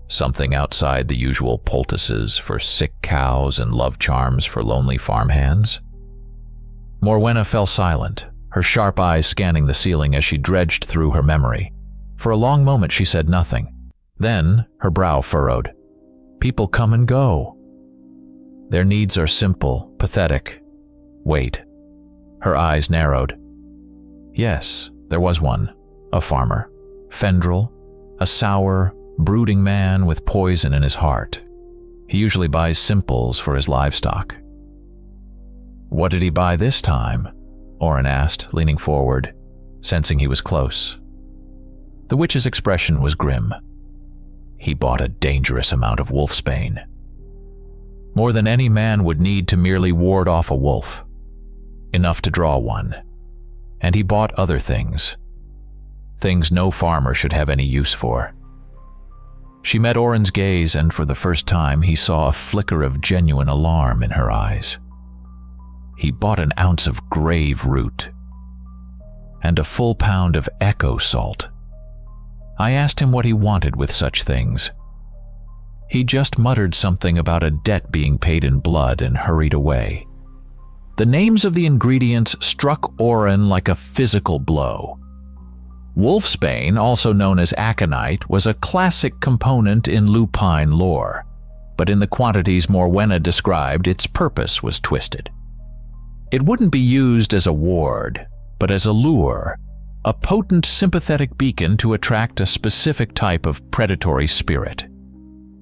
Something outside the usual poultices for sick cows and love charms for lonely farmhands?" Morwenna fell silent, her sharp eyes scanning the ceiling as she dredged through her memory. For a long moment she said nothing. Then her brow furrowed. "People come and go. Their needs are simple, pathetic. Wait." Her eyes narrowed. "Yes, there was one. A farmer. Fendrel. A sour, brooding man with poison in his heart. He usually buys simples for his livestock." "What did he buy this time?" Oren asked, leaning forward, sensing he was close. The witch's expression was grim. "He bought a dangerous amount of wolfsbane. More than any man would need to merely ward off a wolf. Enough to draw one. And he bought other things. Things no farmer should have any use for." She met Oren's gaze, and for the first time he saw a flicker of genuine alarm in her eyes. He bought an ounce of grave root and a full pound of echo salt. I asked him what he wanted with such things. He just muttered something about a debt being paid in blood and hurried away. The names of the ingredients struck Oren like a physical blow. Wolfsbane, also known as aconite, was a classic component in lupine lore, but in the quantities Morwenna described, its purpose was twisted. It wouldn't be used as a ward, but as a lure, a potent sympathetic beacon to attract a specific type of predatory spirit.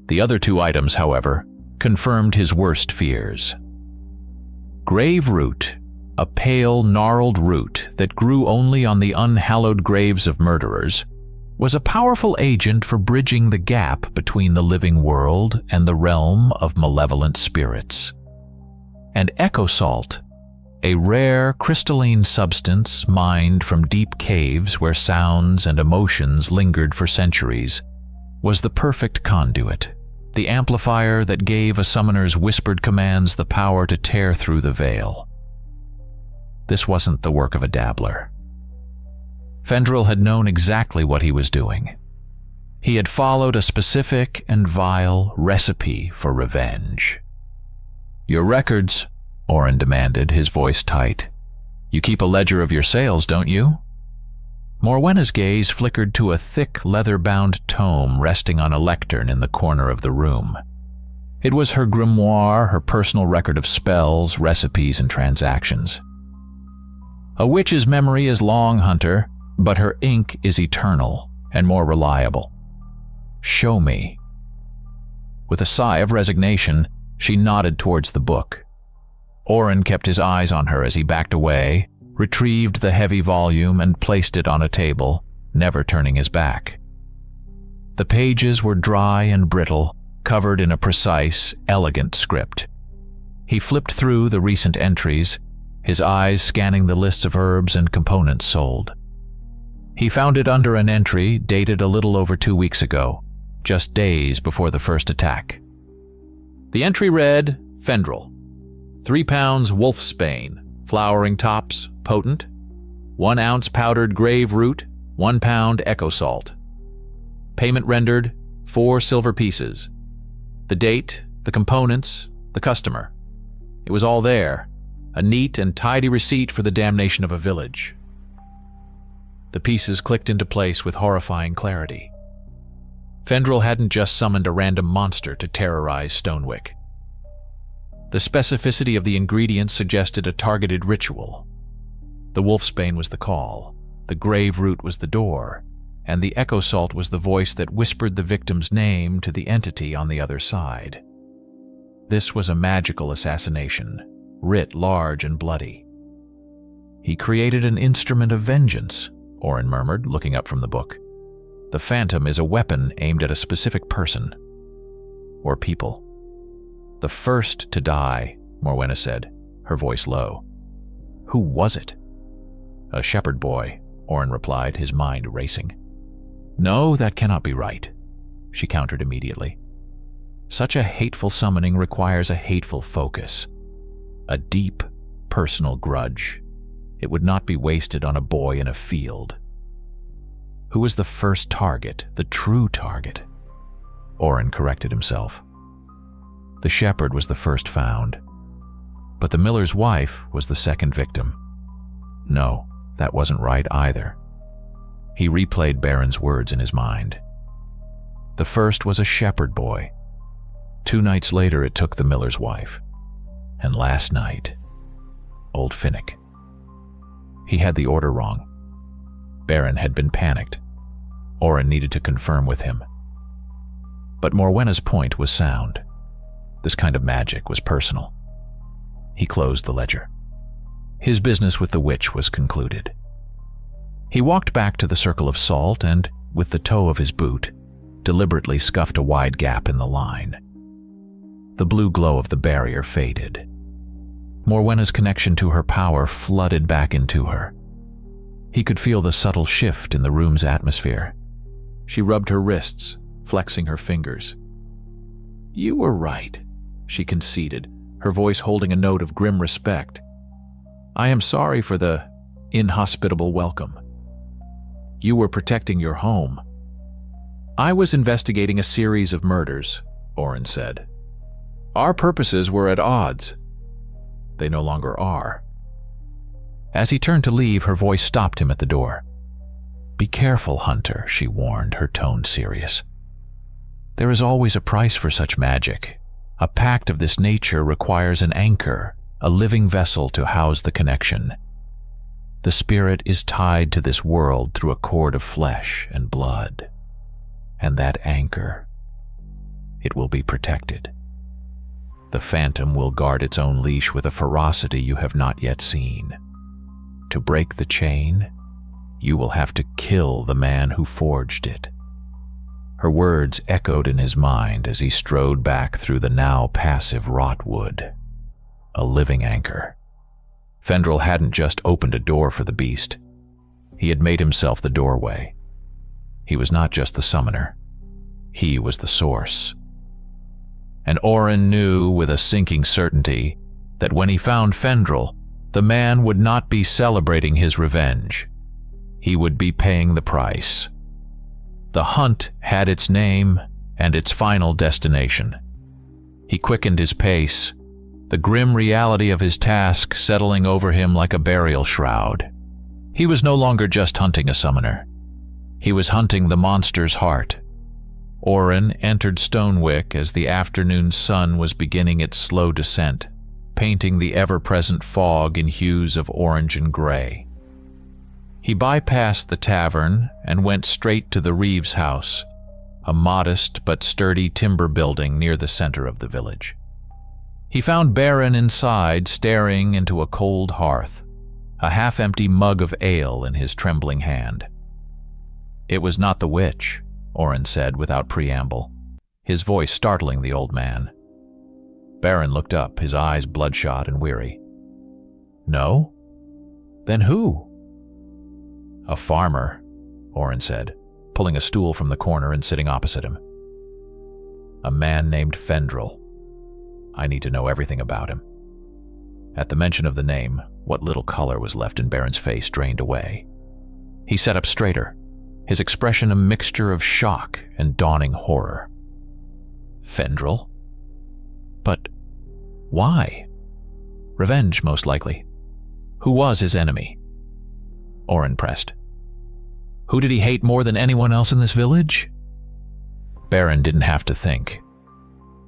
The other two items, however, confirmed his worst fears. Grave root, a pale, gnarled root that grew only on the unhallowed graves of murderers, was a powerful agent for bridging the gap between the living world and the realm of malevolent spirits. And echo salt, a rare crystalline substance mined from deep caves where sounds and emotions lingered for centuries, was the perfect conduit, the amplifier that gave a summoner's whispered commands the power to tear through the veil. This wasn't the work of a dabbler. Fendril had known exactly what he was doing. He had followed a specific and vile recipe for revenge. "Your records," Oren demanded, his voice tight. "You keep a ledger of your sales, don't you?" Morwenna's gaze flickered to a thick, leather-bound tome resting on a lectern in the corner of the room. It was her grimoire, her personal record of spells, recipes, and transactions. "A witch's memory is long, Hunter, but her ink is eternal and more reliable. Show me." With a sigh of resignation, she nodded towards the book. Oren kept his eyes on her as he backed away, retrieved the heavy volume and placed it on a table, never turning his back. The pages were dry and brittle, covered in a precise, elegant script. He flipped through the recent entries, his eyes scanning the lists of herbs and components sold. He found it under an entry dated a little over 2 weeks ago, just days before the first attack. The entry read, Fendril, 3 pounds wolfsbane, flowering tops, potent, 1 ounce powdered grave root, 1 pound echo salt. Payment rendered, 4 silver pieces. The date, the components, the customer. It was all there, a neat and tidy receipt for the damnation of a village. The pieces clicked into place with horrifying clarity. Fendril hadn't just summoned a random monster to terrorize Stonewick. The specificity of the ingredients suggested a targeted ritual. The wolfsbane was the call, the grave root was the door, and the echo salt was the voice that whispered the victim's name to the entity on the other side. This was a magical assassination, writ large and bloody. "He created an instrument of vengeance," Oren murmured, looking up from the book. "The phantom is a weapon aimed at a specific person. Or people." "The first to die," Morwenna said, her voice low. "Who was it?" "A shepherd boy," Oren replied, his mind racing. "No, that cannot be right," she countered immediately. "Such a hateful summoning requires a hateful focus. A deep, personal grudge. It would not be wasted on a boy in a field." "Who was the first target, the true target?" Oren corrected himself. "The shepherd was the first found, but the miller's wife was the second victim. No, that wasn't right either." He replayed Baron's words in his mind. The first was a shepherd boy. 2 nights later it took the miller's wife. And last night, old Finnick. He had the order wrong. Baron had been panicked. Oren needed to confirm with him. But Morwenna's point was sound. This kind of magic was personal. He closed the ledger. His business with the witch was concluded. He walked back to the circle of salt and, with the toe of his boot, deliberately scuffed a wide gap in the line. The blue glow of the barrier faded. Morwenna's connection to her power flooded back into her. He could feel the subtle shift in the room's atmosphere. She rubbed her wrists, flexing her fingers. "You were right," she conceded, her voice holding a note of grim respect. "I am sorry for the inhospitable welcome. You were protecting your home." "I was investigating a series of murders," Oren said. "Our purposes were at odds." "They no longer are." As he turned to leave, her voice stopped him at the door. "Be careful, Hunter," she warned, her tone serious. "There is always a price for such magic. A pact of this nature requires an anchor, a living vessel to house the connection. The spirit is tied to this world through a cord of flesh and blood. And that anchor, it will be protected. The phantom will guard its own leash with a ferocity you have not yet seen. To break the chain, you will have to kill the man who forged it." Her words echoed in his mind as he strode back through the now passive rotwood. A living anchor. Fendrel hadn't just opened a door for the beast. He had made himself the doorway. He was not just the summoner. He was the source. And Oren knew with a sinking certainty that when he found Fendrel, the man would not be celebrating his revenge. He would be paying the price. The hunt had its name and its final destination. He quickened his pace, the grim reality of his task settling over him like a burial shroud. He was no longer just hunting a summoner. He was hunting the monster's heart. Oren entered Stonewick as the afternoon sun was beginning its slow descent, painting the ever-present fog in hues of orange and gray. He bypassed the tavern and went straight to the Reeves house, a modest but sturdy timber building near the center of the village. He found Baron inside, staring into a cold hearth, a half-empty mug of ale in his trembling hand. "It was not the witch," Oren said without preamble, his voice startling the old man. Baron looked up, his eyes bloodshot and weary. "No? Then who?" "A farmer," Oren said, pulling a stool from the corner and sitting opposite him. "A man named Fendrel. I need to know everything about him." At the mention of the name, what little color was left in Baron's face drained away. He sat up straighter, his expression a mixture of shock and dawning horror. "Fendrel? But why?" "Revenge, most likely. Who was his enemy?" Oren pressed. "Who did he hate more than anyone else in this village?" Baron didn't have to think.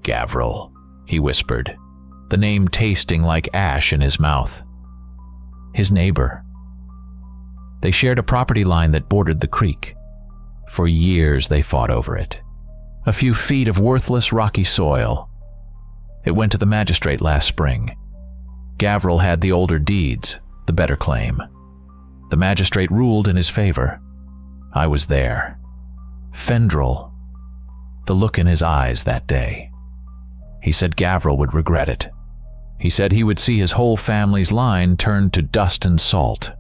"Gavril," he whispered, the name tasting like ash in his mouth. "His neighbor. They shared a property line that bordered the creek. For years they fought over it. A few feet of worthless rocky soil. It went to the magistrate last spring. Gavril had the older deeds, the better claim. The magistrate ruled in his favor. I was there. Fendrel. The look in his eyes that day. He said Gavril would regret it. He said he would see his whole family's line turned to dust and salt.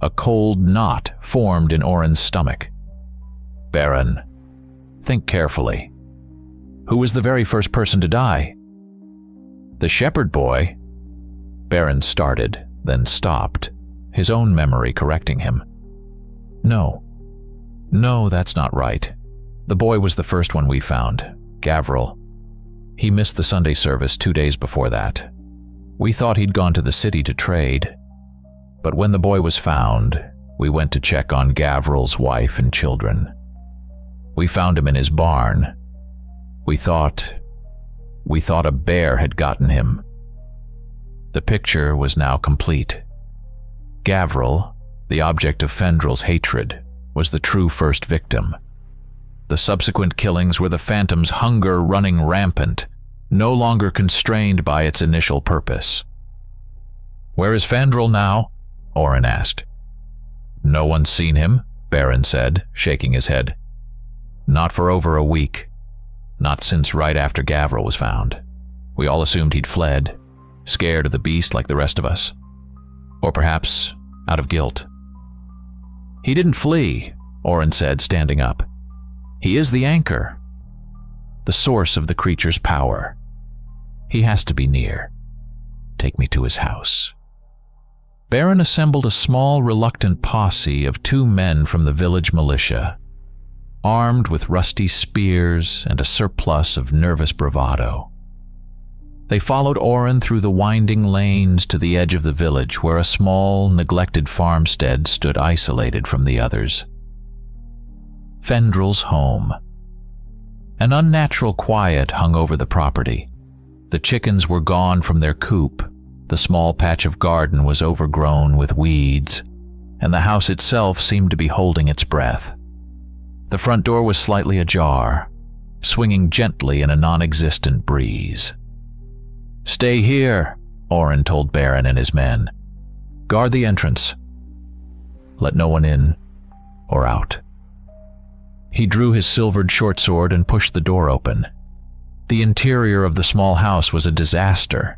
A cold knot formed in Oren's stomach. "Baron, think carefully. Who was the very first person to die?" "The shepherd boy." Baron started, then stopped, his own memory correcting him. No, that's not right. The boy was the first one we found, Gavril. He missed the Sunday service 2 days before that. We thought he'd gone to the city to trade. But when the boy was found, we went to check on Gavril's wife and children. We found him in his barn. We thought a bear had gotten him. The picture was now complete. Gavril, the object of Fendrel's hatred, was the true first victim. The subsequent killings were the phantom's hunger running rampant, no longer constrained by its initial purpose. "Where is Fendrel now?" Oren asked. "No one's seen him," Baron said, shaking his head. "Not for over a week. Not since right after Gavril was found. We all assumed he'd fled, scared of the beast like the rest of us. Or perhaps out of guilt." "He didn't flee," Oren said, standing up. "He is the anchor, the source of the creature's power. He has to be near. Take me to his house. Baron assembled a small, reluctant posse of 2 men from the village militia, armed with rusty spears and a surplus of nervous bravado. They followed Oren through the winding lanes to the edge of the village, where a small, neglected farmstead stood isolated from the others. Fendrel's home. An unnatural quiet hung over the property. The chickens were gone from their coop, the small patch of garden was overgrown with weeds, and the house itself seemed to be holding its breath. The front door was slightly ajar, swinging gently in a non-existent breeze. "Stay here," Oren told Baron and his men. "Guard the entrance. Let no one in or out." He drew his silvered short sword and pushed the door open. The interior of the small house was a disaster.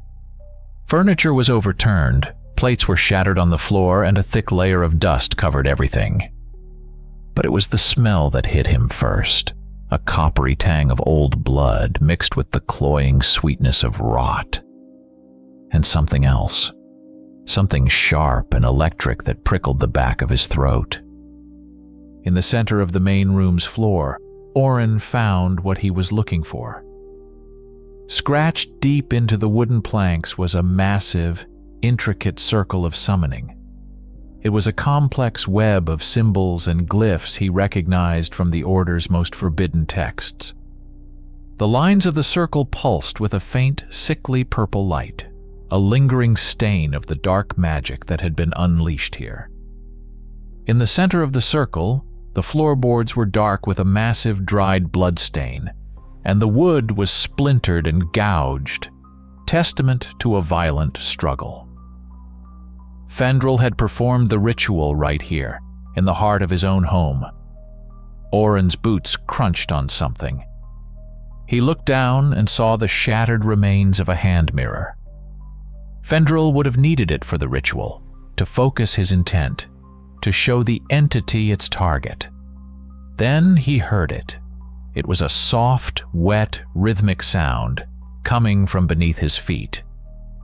Furniture was overturned, plates were shattered on the floor, and a thick layer of dust covered everything. But it was the smell that hit him first, a coppery tang of old blood mixed with the cloying sweetness of rot. And something else, something sharp and electric that prickled the back of his throat. In the center of the main room's floor, Oren found what he was looking for. Scratched deep into the wooden planks was a massive, intricate circle of summoning. It was a complex web of symbols and glyphs he recognized from the Order's most forbidden texts. The lines of the circle pulsed with a faint, sickly purple light, a lingering stain of the dark magic that had been unleashed here. In the center of the circle, the floorboards were dark with a massive dried blood stain, and the wood was splintered and gouged, testament to a violent struggle. Fendrel had performed the ritual right here, in the heart of his own home. Oren's boots crunched on something. He looked down and saw the shattered remains of a hand mirror. Fendrel would have needed it for the ritual, to focus his intent, to show the entity its target. Then he heard it. It was a soft, wet, rhythmic sound coming from beneath his feet,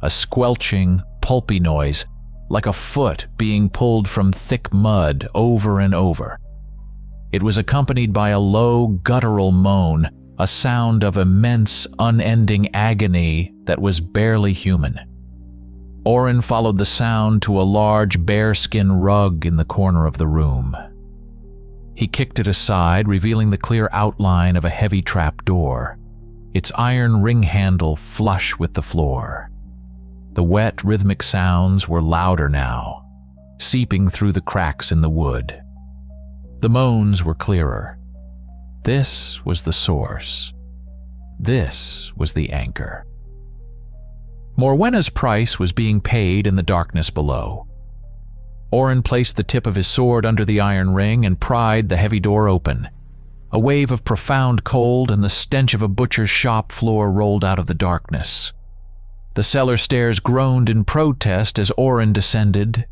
a squelching, pulpy noise, like a foot being pulled from thick mud over and over. It was accompanied by a low, guttural moan, a sound of immense, unending agony that was barely human. Oren followed the sound to a large bearskin rug in the corner of the room. He kicked it aside, revealing the clear outline of a heavy trap door, its iron ring handle flush with the floor. The wet, rhythmic sounds were louder now, seeping through the cracks in the wood. The moans were clearer. This was the source. This was the anchor. Morwenna's price was being paid in the darkness below. Oren placed the tip of his sword under the iron ring and pried the heavy door open. A wave of profound cold and the stench of a butcher's shop floor rolled out of the darkness. The cellar stairs groaned in protest as Oren descended,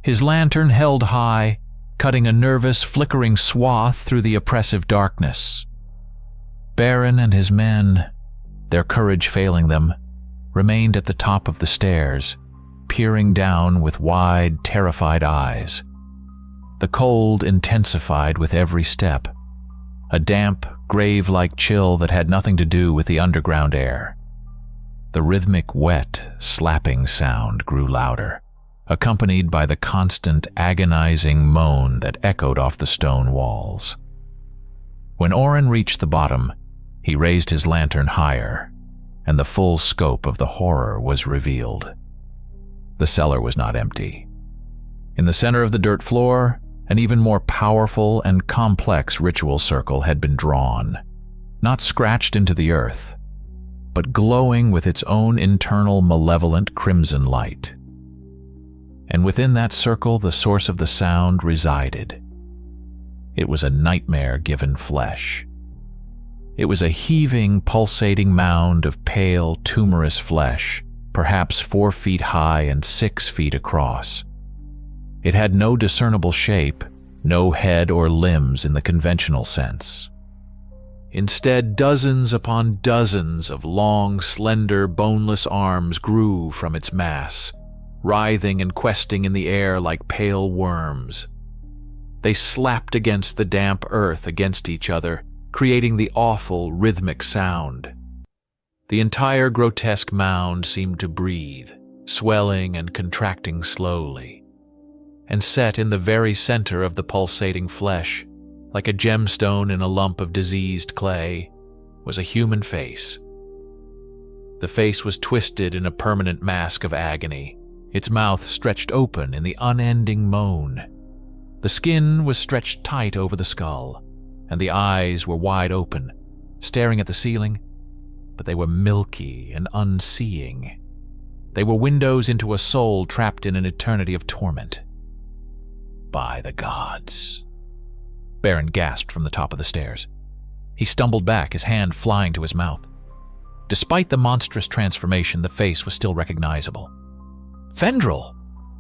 his lantern held high, cutting a nervous, flickering swath through the oppressive darkness. Baron and his men, their courage failing them, remained at the top of the stairs, peering down with wide, terrified eyes. The cold intensified with every step, a damp, grave-like chill that had nothing to do with the underground air. The rhythmic, wet, slapping sound grew louder, accompanied by the constant, agonizing moan that echoed off the stone walls. When Oren reached the bottom, he raised his lantern higher, and the full scope of the horror was revealed. The cellar was not empty. In the center of the dirt floor, an even more powerful and complex ritual circle had been drawn, not scratched into the earth, but glowing with its own internal malevolent crimson light. And within that circle the source of the sound resided. It was a nightmare given flesh. It was a heaving, pulsating mound of pale, tumorous flesh, perhaps 4 feet high and 6 feet across. It had no discernible shape, no head or limbs in the conventional sense. Instead, dozens upon dozens of long, slender, boneless arms grew from its mass, writhing and questing in the air like pale worms. They slapped against the damp earth against each other, creating the awful, rhythmic sound. The entire grotesque mound seemed to breathe, swelling and contracting slowly. And set in the very center of the pulsating flesh, like a gemstone in a lump of diseased clay, was a human face. The face was twisted in a permanent mask of agony, its mouth stretched open in the unending moan. The skin was stretched tight over the skull, and the eyes were wide open, staring at the ceiling, but they were milky and unseeing. They were windows into a soul trapped in an eternity of torment. By the gods. Baron gasped from the top of the stairs. He stumbled back, his hand flying to his mouth. Despite the monstrous transformation, the face was still recognizable. Fendrel!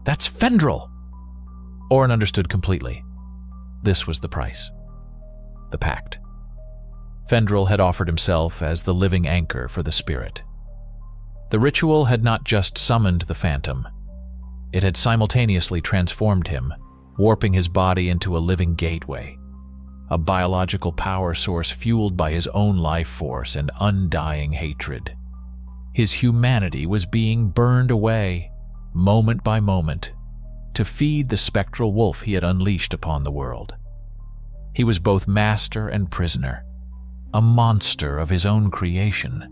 That's Fendrel! Orin understood completely. This was the price. The pact. Fendrel had offered himself as the living anchor for the spirit. The ritual had not just summoned the phantom. It had simultaneously transformed him, warping his body into a living gateway, a biological power source fueled by his own life force and undying hatred. His humanity was being burned away, moment by moment, to feed the spectral wolf he had unleashed upon the world. He was both master and prisoner, a monster of his own creation.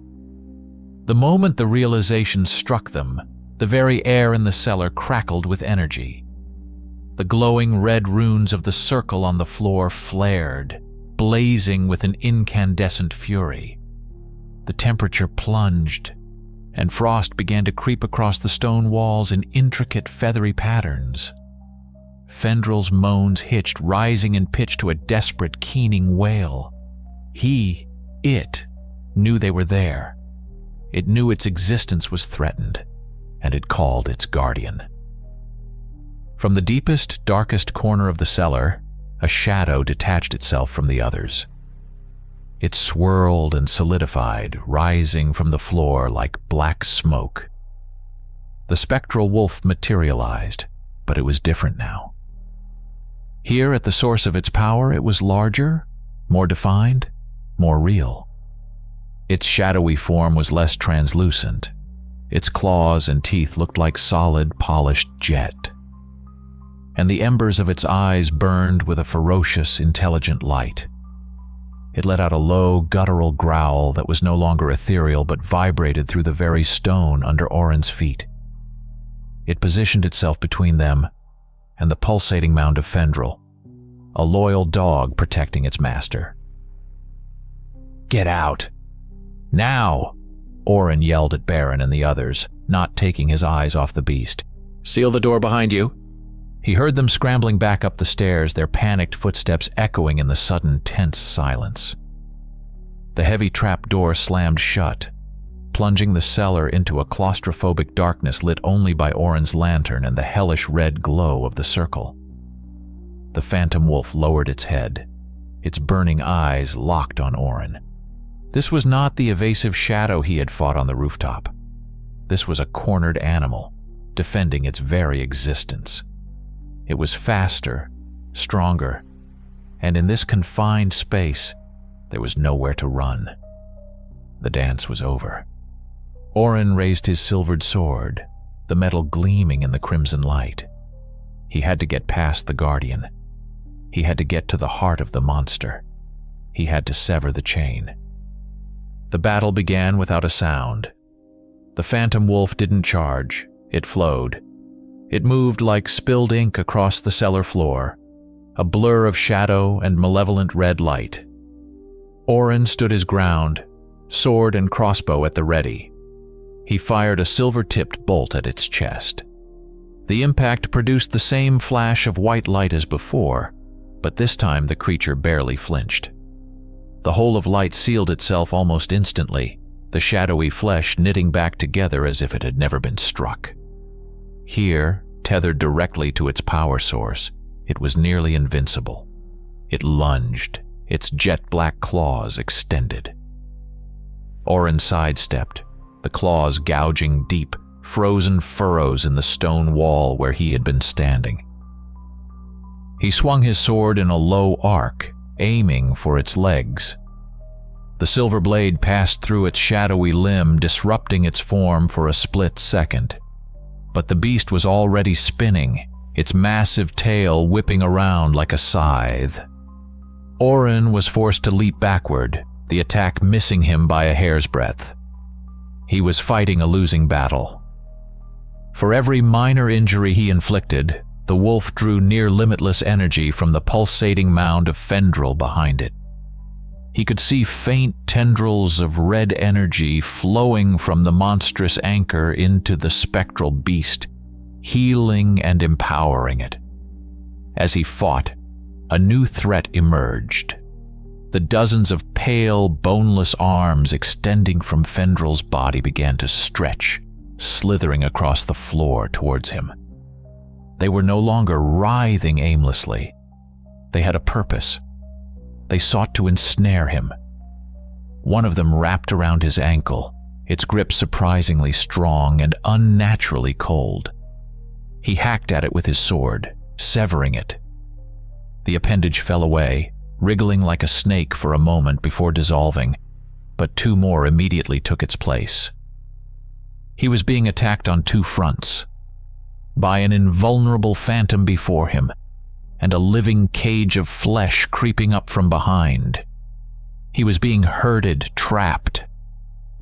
The moment the realization struck them, the very air in the cellar crackled with energy. The glowing red runes of the circle on the floor flared, blazing with an incandescent fury. The temperature plunged, and frost began to creep across the stone walls in intricate feathery patterns. Fendrel's moans hitched, rising in pitch to a desperate, keening wail. It, knew they were there. It knew its existence was threatened, and it called its guardian. From the deepest, darkest corner of the cellar, a shadow detached itself from the others. It swirled and solidified, rising from the floor like black smoke. The spectral wolf materialized, but it was different now. Here, at the source of its power, it was larger, more defined, more real. Its shadowy form was less translucent. Its claws and teeth looked like solid, polished jet. And the embers of its eyes burned with a ferocious, intelligent light. It let out a low, guttural growl that was no longer ethereal but vibrated through the very stone under Orin's feet. It positioned itself between them and the pulsating mound of Fendrel, a loyal dog protecting its master. "Get out! Now!" Orin yelled at Baron and the others, not taking his eyes off the beast. "Seal the door behind you." He heard them scrambling back up the stairs, their panicked footsteps echoing in the sudden, tense silence. The heavy trap door slammed shut, plunging the cellar into a claustrophobic darkness lit only by Orin's lantern and the hellish red glow of the circle. The phantom wolf lowered its head, its burning eyes locked on Orin. This was not the evasive shadow he had fought on the rooftop. This was a cornered animal, defending its very existence. It was faster, stronger, and in this confined space, there was nowhere to run. The dance was over. Orin raised his silvered sword, the metal gleaming in the crimson light. He had to get past the guardian. He had to get to the heart of the monster. He had to sever the chain. The battle began without a sound. The phantom wolf didn't charge, it flowed. It moved like spilled ink across the cellar floor, a blur of shadow and malevolent red light. Orin stood his ground, sword and crossbow at the ready. He fired a silver-tipped bolt at its chest. The impact produced the same flash of white light as before, but this time the creature barely flinched. The hole of light sealed itself almost instantly, the shadowy flesh knitting back together as if it had never been struck. Here, tethered directly to its power source, it was nearly invincible. It lunged, its jet-black claws extended. Orin sidestepped, the claws gouging deep, frozen furrows in the stone wall where he had been standing. He swung his sword in a low arc, aiming for its legs. The silver blade passed through its shadowy limb, disrupting its form for a split second. But the beast was already spinning, its massive tail whipping around like a scythe. Orin was forced to leap backward, the attack missing him by a hair's breadth. He was fighting a losing battle. For every minor injury he inflicted, the wolf drew near limitless energy from the pulsating mound of Fendril behind it. He could see faint tendrils of red energy flowing from the monstrous anchor into the spectral beast, healing and empowering it. As he fought, a new threat emerged. The dozens of pale, boneless arms extending from Fendril's body began to stretch, slithering across the floor towards him. They were no longer writhing aimlessly. They had a purpose. They sought to ensnare him. One of them wrapped around his ankle, its grip surprisingly strong and unnaturally cold. He hacked at it with his sword, severing it. The appendage fell away, wriggling like a snake for a moment before dissolving, but two more immediately took its place. He was being attacked on two fronts, by an invulnerable phantom before him, and a living cage of flesh creeping up from behind. He was being herded, trapped.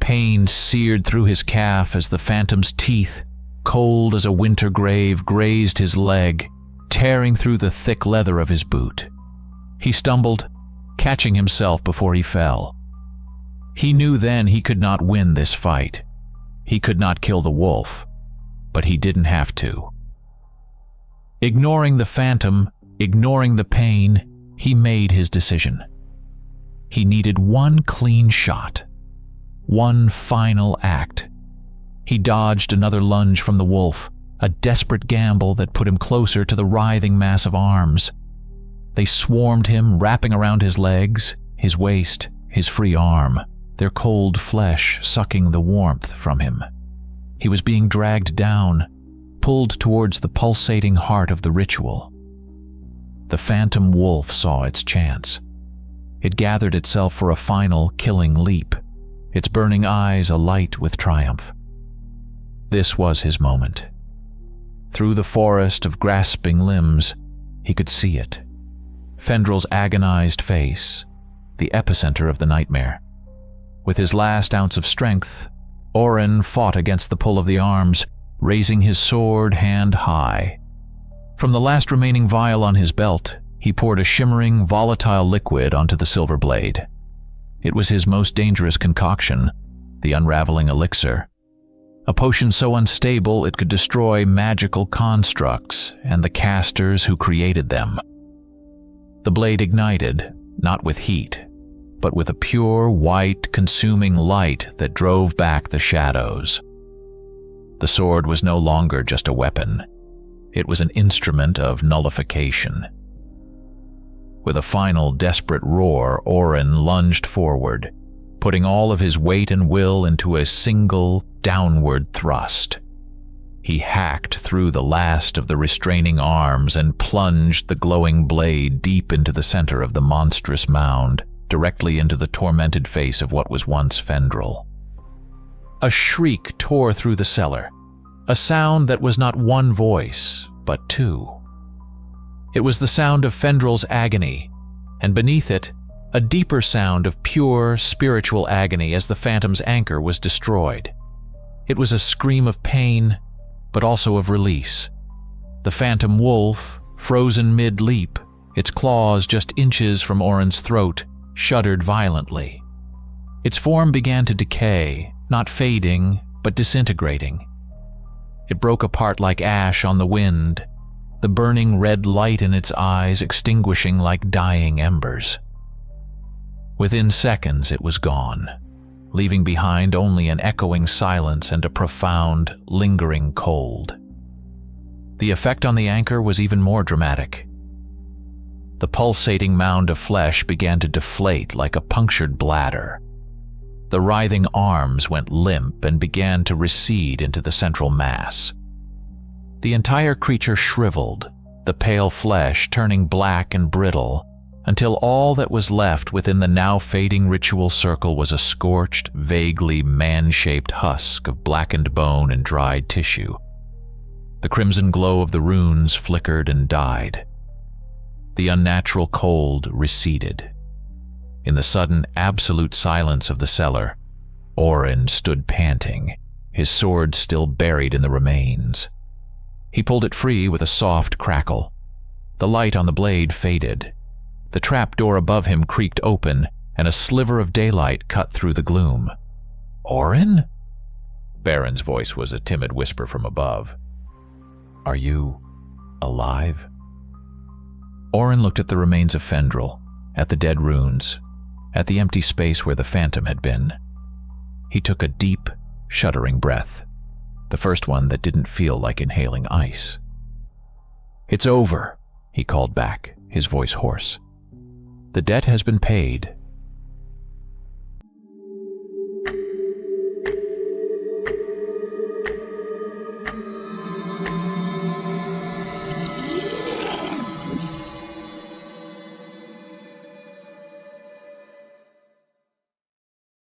Pain seared through his calf as the phantom's teeth, cold as a winter grave, grazed his leg, tearing through the thick leather of his boot. He stumbled, catching himself before he fell. He knew then he could not win this fight. He could not kill the wolf, but he didn't have to. Ignoring the phantom, ignoring the pain, he made his decision. He needed one clean shot, one final act. He dodged another lunge from the wolf, a desperate gamble that put him closer to the writhing mass of arms. They swarmed him, wrapping around his legs, his waist, his free arm, their cold flesh sucking the warmth from him. He was being dragged down, pulled towards the pulsating heart of the ritual. The phantom wolf saw its chance. It gathered itself for a final, killing leap, its burning eyes alight with triumph. This was his moment. Through the forest of grasping limbs, he could see it. Fendril's agonized face, the epicenter of the nightmare. With his last ounce of strength, Orin fought against the pull of the arms, raising his sword hand high. From the last remaining vial on his belt, he poured a shimmering, volatile liquid onto the silver blade. It was his most dangerous concoction, the unraveling elixir. A potion so unstable it could destroy magical constructs and the casters who created them. The blade ignited, not with heat, but with a pure, white, consuming light that drove back the shadows. The sword was no longer just a weapon. It was an instrument of nullification. With a final desperate roar, Orin lunged forward, putting all of his weight and will into a single, downward thrust. He hacked through the last of the restraining arms and plunged the glowing blade deep into the center of the monstrous mound, directly into the tormented face of what was once Fendril. A shriek tore through the cellar, a sound that was not one voice, but two. It was the sound of Fendril's agony, and beneath it, a deeper sound of pure, spiritual agony as the phantom's anchor was destroyed. It was a scream of pain, but also of release. The phantom wolf, frozen mid-leap, its claws just inches from Orin's throat, shuddered violently. Its form began to decay, not fading, but disintegrating. It broke apart like ash on the wind, the burning red light in its eyes extinguishing like dying embers. Within seconds it was gone, leaving behind only an echoing silence and a profound, lingering cold. The effect on the anchor was even more dramatic. The pulsating mound of flesh began to deflate like a punctured bladder. The writhing arms went limp and began to recede into the central mass. The entire creature shriveled, the pale flesh turning black and brittle, until all that was left within the now fading ritual circle was a scorched, vaguely man-shaped husk of blackened bone and dried tissue. The crimson glow of the runes flickered and died. The unnatural cold receded. In the sudden, absolute silence of the cellar, Orin stood panting, his sword still buried in the remains. He pulled it free with a soft crackle. The light on the blade faded. The trap door above him creaked open, and a sliver of daylight cut through the gloom. "Orin?" Baron's voice was a timid whisper from above. "Are you alive?" Orin looked at the remains of Fendrel, at the dead runes, at the empty space where the phantom had been. He took a deep, shuddering breath, the first one that didn't feel like inhaling ice. "It's over," he called back, his voice hoarse. "The debt has been paid,